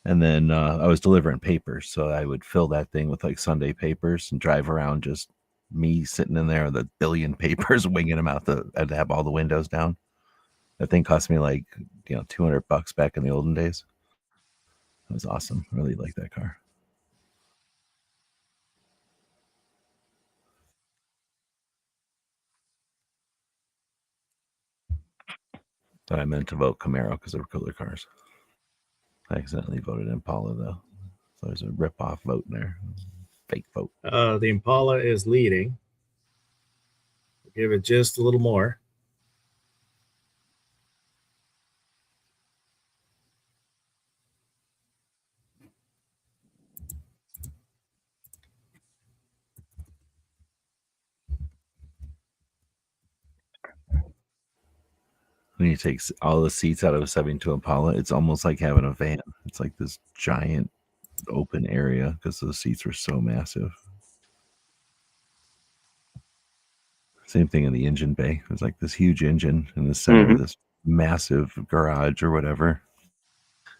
And then I was delivering papers, so I would fill that thing with Sunday papers and drive around, just me sitting in there with a billion papers, winging them out. I'd have all the windows down. That thing cost me $200 back in the olden days. It was awesome. I really liked that car. But I meant to vote Camaro because they were cooler cars. I accidentally voted Impala, though. So there's a rip-off vote in there. Fake vote. The Impala is leading. Give it just a little more. When you take all the seats out of a 72 Impala, it's almost like having a van. It's like this giant open area because those seats were so massive. Same thing in the engine bay. There's like this huge engine in the center of this massive garage or whatever.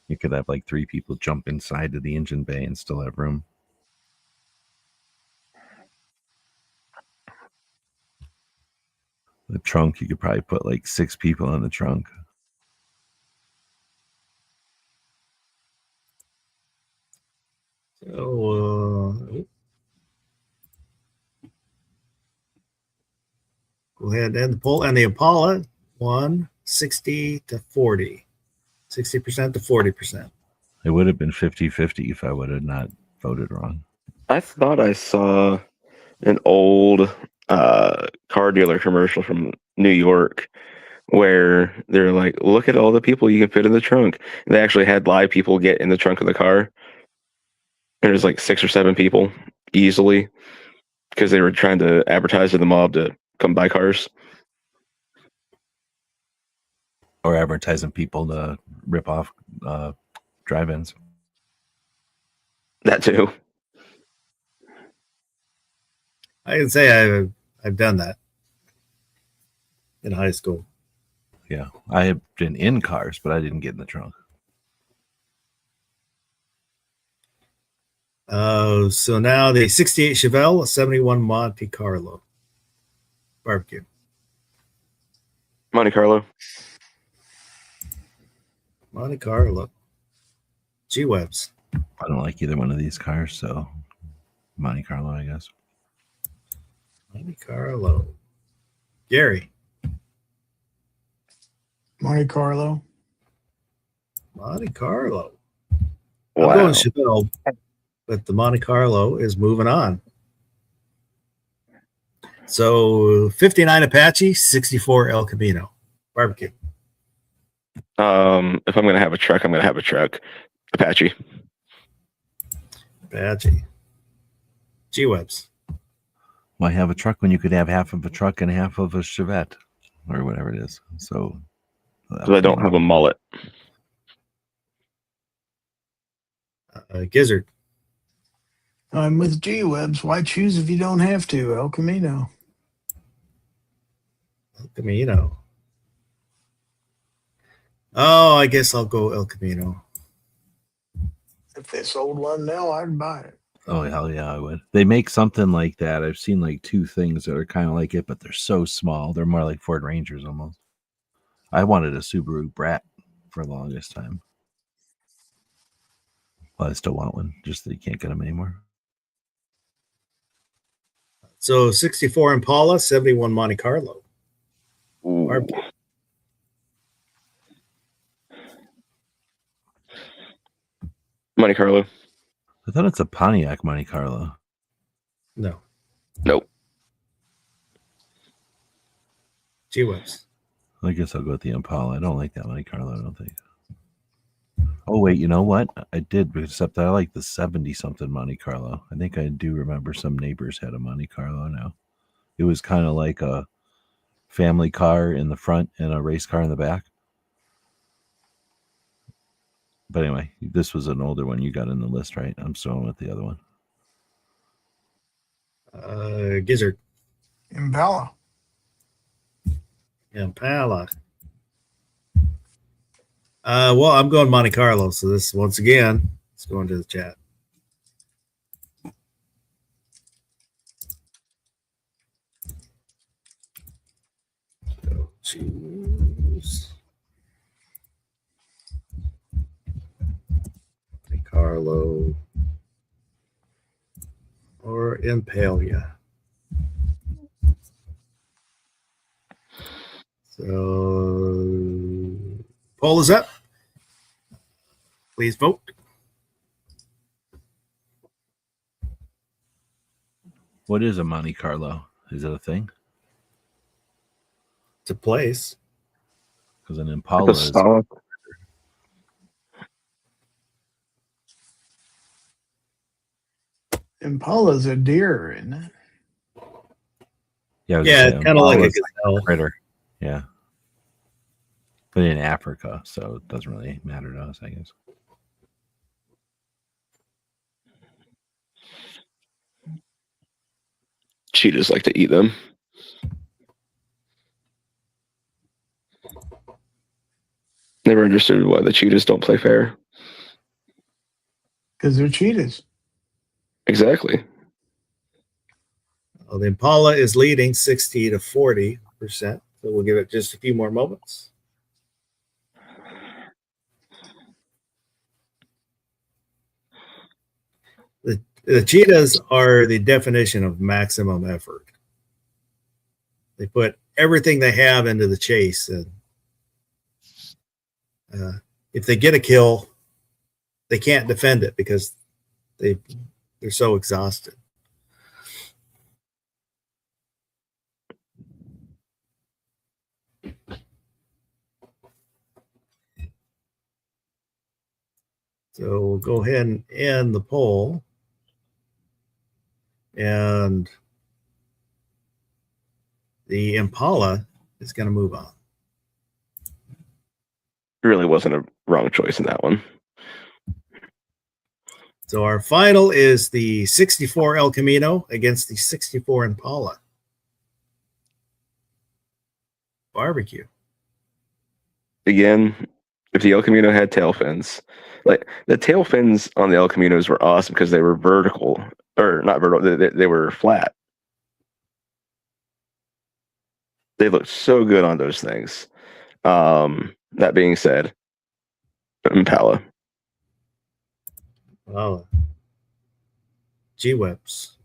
You could have like 3 people jump inside of the engine bay and still have room. The trunk, you could probably put like 6 people in the trunk. So, go ahead and end the poll. And the Impala won 60 to 40. 60% to 40%. It would have been 50-50 if I would have not voted wrong. I thought I saw an old car dealer commercial from New York where they're like, look at all the people you can fit in the trunk. And they actually had live people get in the trunk of the car. And there's like 6 or 7 people easily because they were trying to advertise to the mob to come buy cars. Or advertising people to rip off drive-ins. That too. I can say I've done that in high school. Yeah, I have been in cars, but I didn't get in the trunk. So now the 68 Chevelle, a 71 Monte Carlo barbecue. Monte Carlo. Monte Carlo. G-Webs. I don't like either one of these cars, so Monte Carlo, I guess. Monte Carlo. Gary. Monte Carlo. Monte Carlo. Wow. I'm going Chevelle, but the Monte Carlo is moving on. So 59 Apache, 64 El Camino barbecue. If I'm going to have a truck, I'm going to have a truck. Apache. Apache. G-Webs. Why have a truck when you could have half of a truck and half of a Chevette or whatever it is? So Because I don't have a mullet. Gizzard. I'm with G-Webs. Why choose if you don't have to? El Camino. El Camino. Oh, I guess I'll go El Camino. If they sold one now, I'd buy it. Oh, hell yeah, I would. They make something like that. I've seen like 2 things that are kind of like it, but they're so small. They're more like Ford Rangers almost. I wanted a Subaru Brat for the longest time. Well, I still want one, just that you can't get them anymore. So 64 Impala, 71 Monte Carlo. Ooh. Barbecue. Monte Carlo. I thought it's a Pontiac Monte Carlo. No. Nope. G-Webs. I guess I'll go with the Impala. I don't like that Monte Carlo, I don't think. Oh, wait, you know what? I did, except I like the 70-something Monte Carlo. I think I do remember some neighbors had a Monte Carlo now. It was kind of like a family car in the front and a race car in the back. But anyway, this was an older one you got in the list, right? I'm still with the other one. Gizzard. Impala. Impala. Well, I'm going Monte Carlo. So this, once again, let's go into the chat. So choose Monte Carlo or Impalia. So poll is up. Please vote. What is a Monte Carlo? Is it a thing? It's a place. Because an Impala is... Impala's a deer, isn't it? Yeah, Yeah, it's kind of like a gazelle. critter. Yeah. But in Africa, so it doesn't really matter to us, I guess. Cheetahs like to eat them. Never understood why the cheetahs don't play fair. Because they're cheetahs. Exactly. Well, the Impala is leading 60 to 40%. So we'll give it just a few more moments. The cheetahs are the definition of maximum effort. They put everything they have into the chase, and if they get a kill, they can't defend it because they're so exhausted. So we'll go ahead and end the poll. And the Impala is going to move on. It really wasn't a wrong choice in that one. So our final is the 64 El Camino against the 64 Impala. Barbecue. Again, if the El Camino had tail fins, like the tail fins on the El Caminos were awesome because they were vertical, or not vertical, they were flat. They looked so good on those things. That being said, Impala. Wow. G-Webs.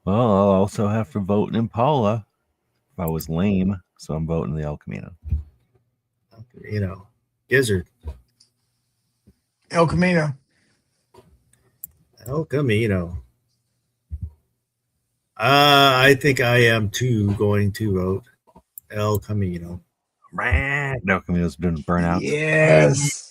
Well, I'll also have to vote in Impala if I was lame, so I'm voting the El Camino. El Camino. Gizzard. El Camino. El Camino. I think I am too going to vote El Camino. El Camino's been burnt out. Yes.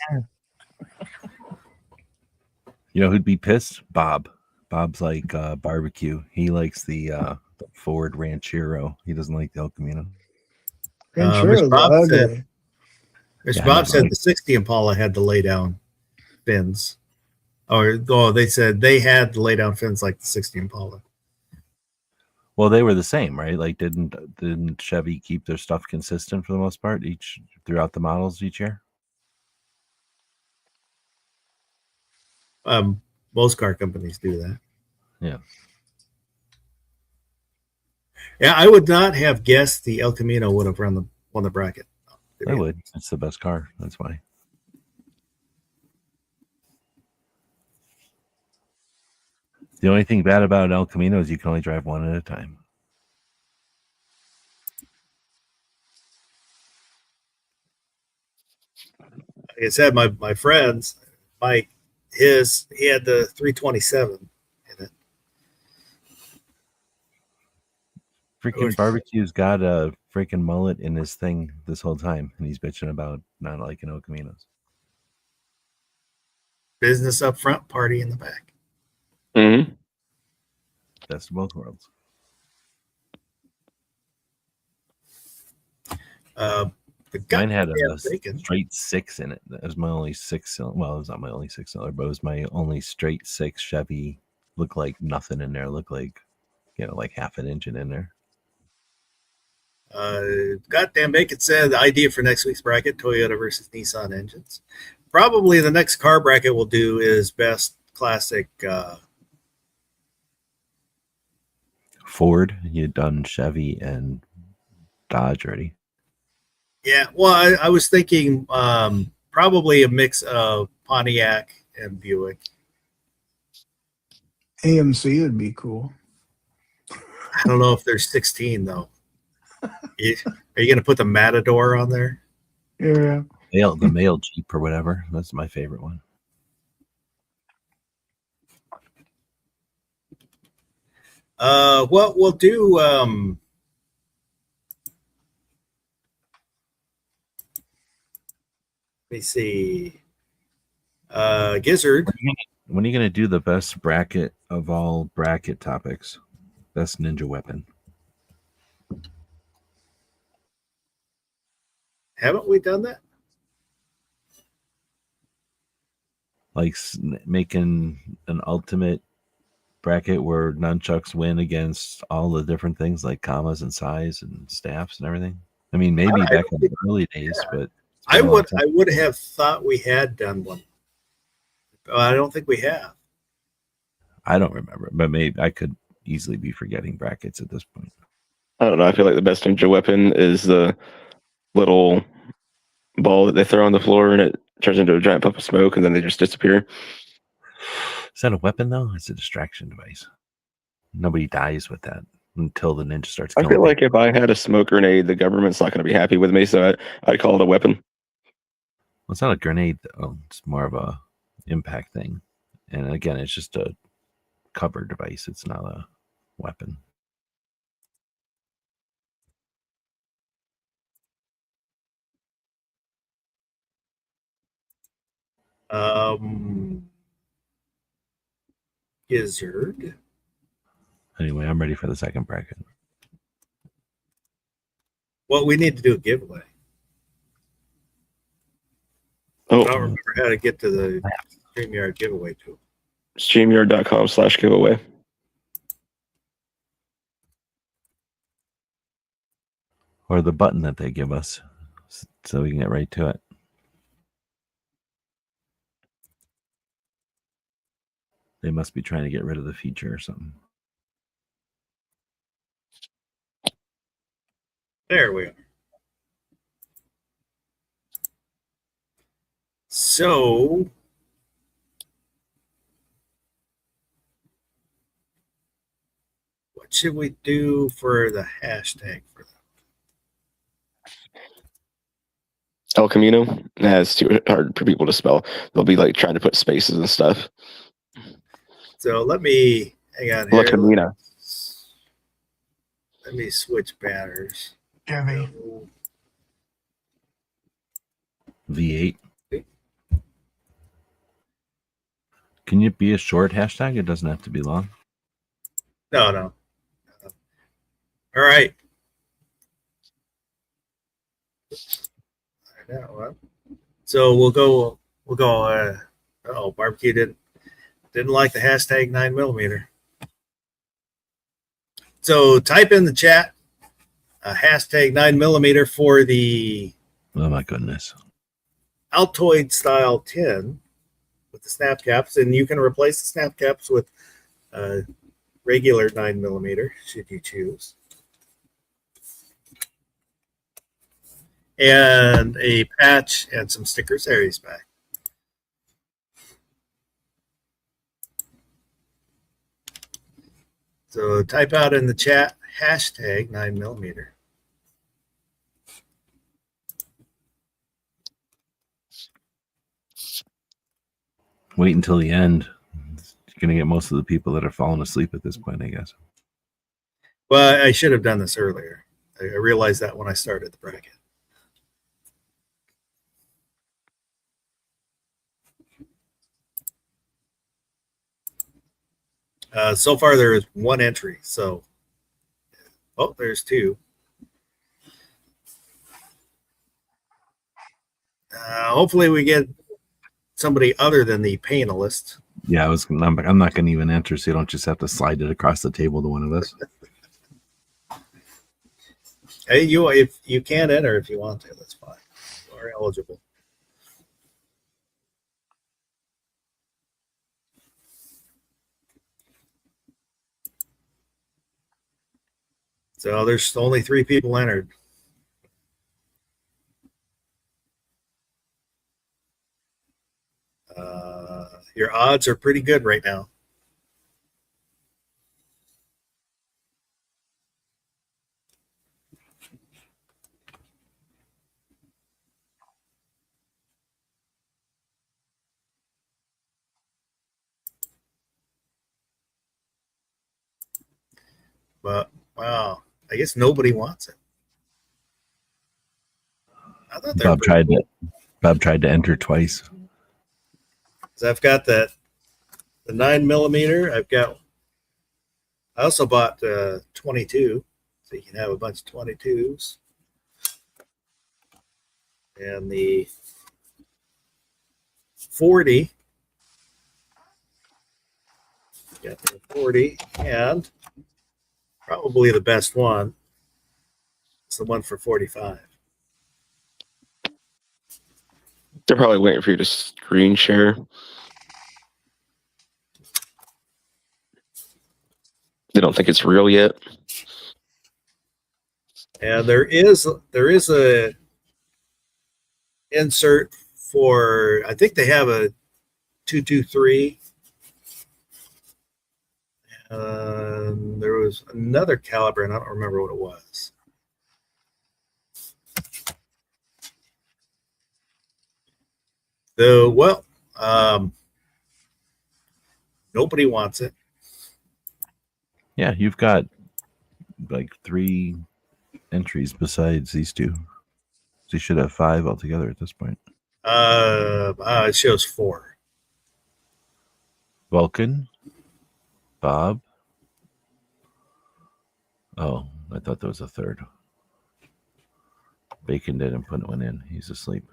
You know who'd be pissed? Bob. Bob's like barbecue. He likes the Ford Ranchero. He doesn't like the El Camino. Ranchero's ugly. Mr. Yeah, Bob said right. the 60 Impala had to lay down fins. They said they had to lay down fins like the 60 Impala. Well, they were the same, right? Like, didn't Chevy keep their stuff consistent for the most part throughout the models each year? Most car companies do that. Yeah. Yeah, I would not have guessed the El Camino would have won the bracket. They would. It's the best car. That's why. The only thing bad about an El Camino is you can only drive one at a time. Like I said, my friends, Mike, he had the 327 in it. Freaking Barbecue's got a freaking mullet in his thing this whole time, and he's bitching about not liking El Caminos. Business up front, party in the back. Mm-hmm. Best of both worlds. Mine had a straight 6 in it. That was my only 6-cylinder. Well, it was not my only 6-cylinder, but it was my only straight 6 Chevy. Looked like nothing in there. Looked like, like half an engine in there. Goddamn Bacon said the idea for next week's bracket: Toyota versus Nissan engines. Probably the next car bracket we'll do is best classic. Ford. You'd done Chevy and Dodge already. Yeah, well, I was thinking probably a mix of Pontiac and Buick. AMC would be cool. I don't know if there's 16 though. Are you going to put the Matador on there? Yeah. The male Jeep or whatever. That's my favorite one. What we'll do. Let me see. Gizzard. When are you going to do the best bracket of all bracket topics? Best ninja weapon. Haven't we done that? Like making an ultimate bracket where nunchucks win against all the different things like commas and size and staffs and everything. I mean, maybe back in the early days, but it's I been a long would time. I would have thought we had done one. I don't think we have. I don't remember, but maybe I could easily be forgetting brackets at this point. I don't know. I feel like the best ninja weapon is the little ball that they throw on the floor and it turns into a giant puff of smoke and then they just disappear. Is that a weapon though? It's a distraction device. Nobody dies with that until the ninja starts I killing feel like people. if I had a smoke grenade, the government's not going to be happy with me, so I'd call it a weapon. Well, it's not a grenade though. It's more of a impact thing. And again, it's just a cover device. It's not a weapon. Gizzard. Anyway, I'm ready for the second bracket. Well, we need to do a giveaway. I don't Oh, remember how to get to the StreamYard giveaway tool. StreamYard.com/giveaway. Or the button that they give us so we can get right to it. They must be trying to get rid of the feature or something. There we are. So, what should we do for the hashtag for that? El Camino. Nah, it's too hard for people to spell. They'll be like trying to put spaces and stuff. So let me hang on El here. Camino. Let me switch banners. Heavy. V8. Can it be a short hashtag? It doesn't have to be long. No. All right. So we'll go. Barbecue didn't like the hashtag 9mm. So type in the chat hashtag 9mm for the Oh my goodness. Altoid style tin with the snap caps, and you can replace the snap caps with regular 9mm should you choose. And a patch and some stickers. There he's back. So type out in the chat hashtag 9mm. Wait until the end. You're going to get most of the people that are falling asleep at this point, I guess. Well, I should have done this earlier. I realized that when I started the bracket. So far, there is one entry. So, there's two. Hopefully, we get somebody other than the panelist. Yeah, I'm not going to even enter, so you don't just have to slide it across the table to one of us. Hey, if you can't enter if you want to, that's fine. You are eligible. So there's only 3 people entered. Your odds are pretty good right now. But wow, I guess nobody wants it. I thought Bob tried to enter twice. So I've got the 9mm. I also bought 22, so you can have a bunch of 22s. And the 40. Got the 40, and probably the best one. It's the one for 45. They're probably waiting for you to screen share. They don't think it's real yet. And there is a insert for, I think they have a 223. There was another caliber, and I don't remember what it was. So, well, nobody wants it. Yeah, you've got like 3 entries besides these 2. So you should have 5 altogether at this point. It shows 4. Vulcan, Bob. Oh, I thought there was a 3rd. Bacon didn't put one in. He's asleep.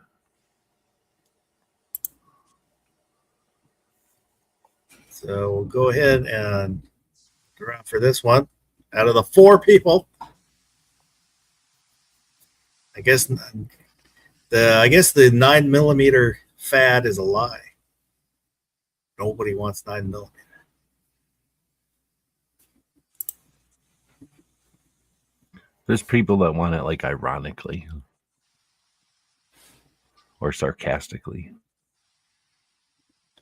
So we'll go ahead and draw for this one. Out of the 4 people, I guess the 9mm fad is a lie. Nobody wants 9mm. There's people that want it like ironically or sarcastically.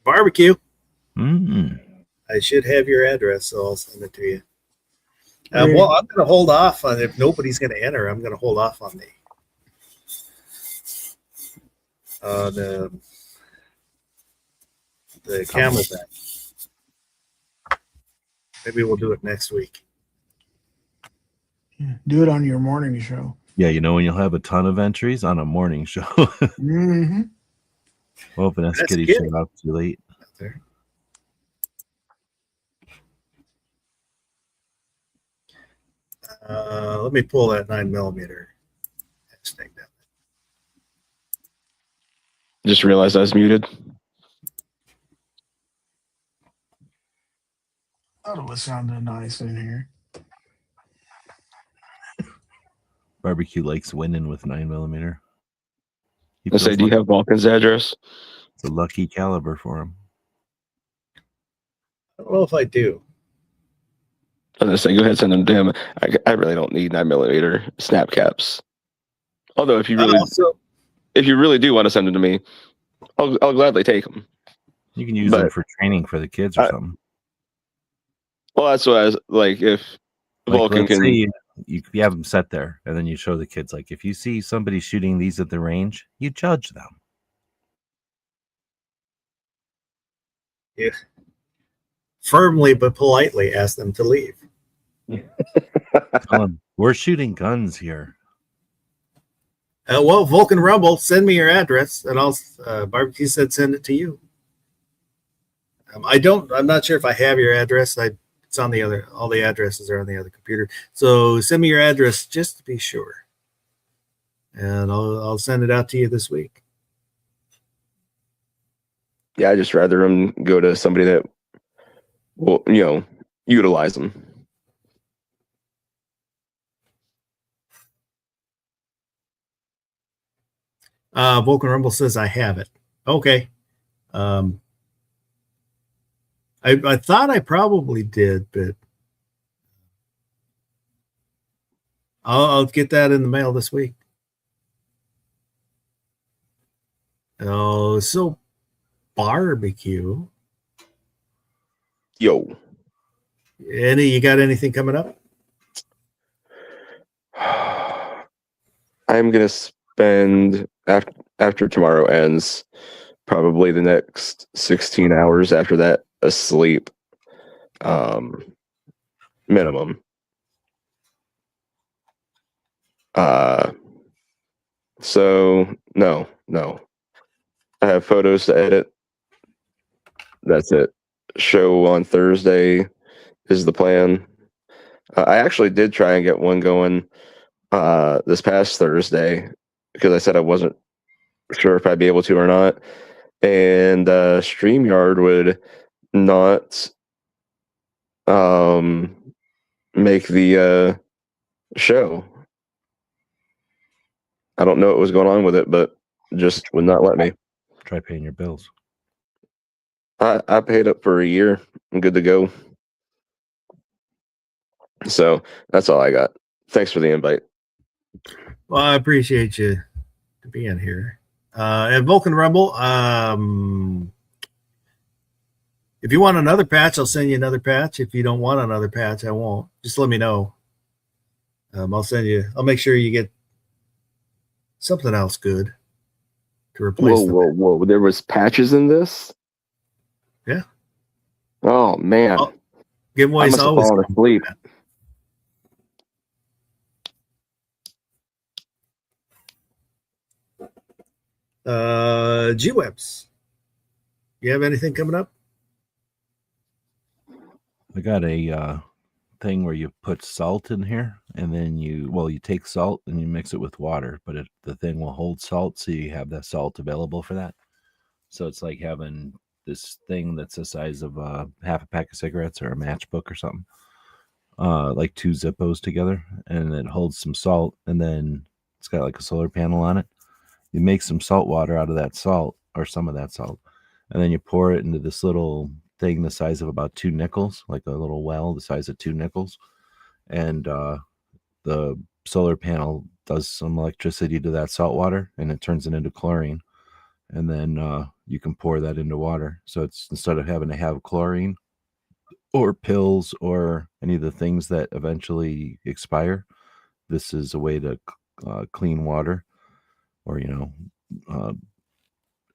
Barbecue. Mm. I should have your address, so I'll send it to you. Great. Well, I'm going to hold off on, if nobody's going to enter, I'm going to hold off on the Camelback. Maybe we'll do it next week. Yeah, do it on your morning show. Yeah, you know when you'll have a ton of entries on a morning show. Mm-hmm. Well, Vanessa That's Kitty good. showed up too late. There. Let me pull that 9mm hashtag down. Just realized I was muted. Thought it was sounding nice in here. Barbecue likes winning with 9mm. He I say, feels do you like have Vulcan's address? it's a lucky caliber for him. I don't know if I do. I was gonna say, go ahead and send them to him. I really don't need 9mm snap caps. Although if you really do want to send them to me, I'll gladly take them. You can use them for training for the kids or something. Well, that's what I was like. If Like, Vulcan let's can, say you have them set there, and then you show the kids, like, if you see somebody shooting these at the range, you judge them. Yeah. Firmly but politely ask them to leave. Tell them, we're shooting guns here. Well, Vulcan Rumble, send me your address, and I'll. Barbecue said send it to you. I'm not sure if I have your address. It's on the other. All the addresses are on the other computer. So send me your address just to be sure, and I'll send it out to you this week. yeah, I just rather them go to somebody that will, utilize them. Vulcan Rumble says I have it. Okay. I thought I probably did, but I'll get that in the mail this week. Oh, so barbecue. Yo. You got anything coming up? I'm gonna spend after tomorrow ends, probably the next 16 hours after that asleep, minimum. So no. I have photos to edit. That's it. Show on Thursday is the plan. I actually did try and get one going this past Thursday because I said I wasn't sure if I'd be able to or not. And StreamYard would not make the show. I don't know what was going on with it, but just would not let me. Try paying your bills. I paid up for a year. I'm good to go. So that's all I got. Thanks for the invite. Well, I appreciate you being here. And Vulcan Rebel, if you want another patch, I'll send you another patch. If you don't want another patch, I won't. Just let me know. I'll make sure you get something else good to replace Whoa. There was patches in this? Yeah. Oh, man. I Giveaways must have always fallen asleep. G-Webs. You have anything coming up? I got a thing where you put salt in here, and then you take salt and you mix it with water, but the thing will hold salt, so you have that salt available for that. So it's like having this thing that's the size of half a pack of cigarettes or a matchbook or something, like 2 Zippos together, and it holds some salt, and then it's got like a solar panel on it. You make some salt water out of that salt, or some of that salt, and then you pour it into this little thing the size of about 2 nickels, like a little well the size of 2 nickels, and the solar panel does some electricity to that salt water, and it turns it into chlorine, and then you can pour that into water. So it's, instead of having to have chlorine or pills or any of the things that eventually expire, this is a way to clean water, or you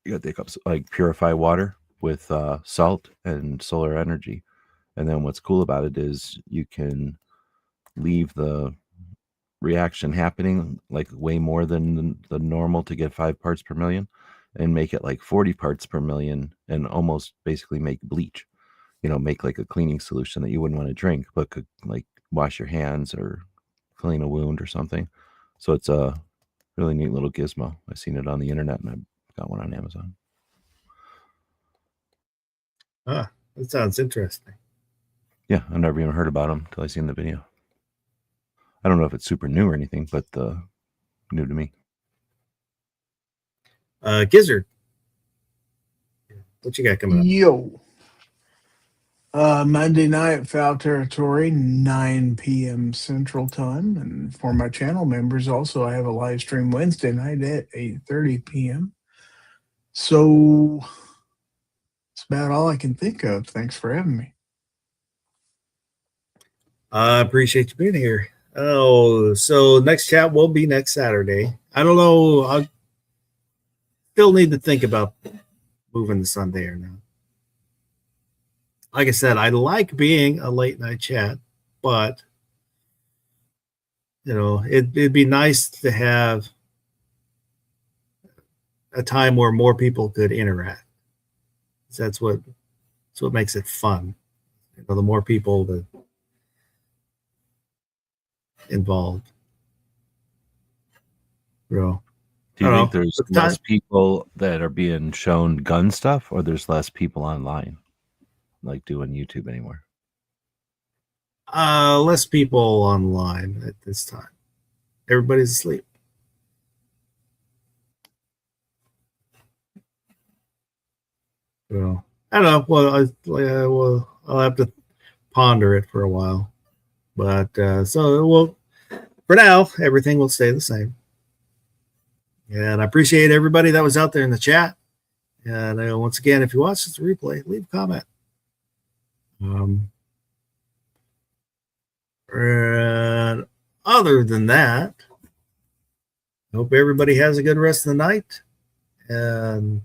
got the cups, like purify water with salt and solar energy. And then what's cool about it is you can leave the reaction happening like way more than the normal to get 5 parts per million, and make it like 40 parts per million, and almost basically make bleach, make like a cleaning solution that you wouldn't want to drink, but could like wash your hands or clean a wound or something. So it's a really neat little gizmo. I've seen it on the internet, and I've got one on Amazon. Ah, that sounds interesting. Yeah, I never even heard about them until I seen the video. I don't know if it's super new or anything, but new to me. Gizzard, what you got coming up? Yo. Monday night, Foul Territory, 9 p.m. Central Time. And for my channel members, also, I have a live stream Wednesday night at 8:30 p.m. So that's about all I can think of. Thanks for having me. I appreciate you being here. Oh, so next chat will be next Saturday. I don't know. I still need to think about moving to Sunday or not. Like I said, I like being a late night chat, but it'd be nice to have a time where more people could interact. That's what makes it fun. The more people that involved. Do you think there's less people that are being shown gun stuff, or there's less people online, like doing YouTube anymore? Less people online at this time. Everybody's asleep. So I don't know. Well, I'll have to ponder it for a while. But for now, everything will stay the same. And I appreciate everybody that was out there in the chat. And once again, if you watch this replay, leave a comment. And other than that, I hope everybody has a good rest of the night. And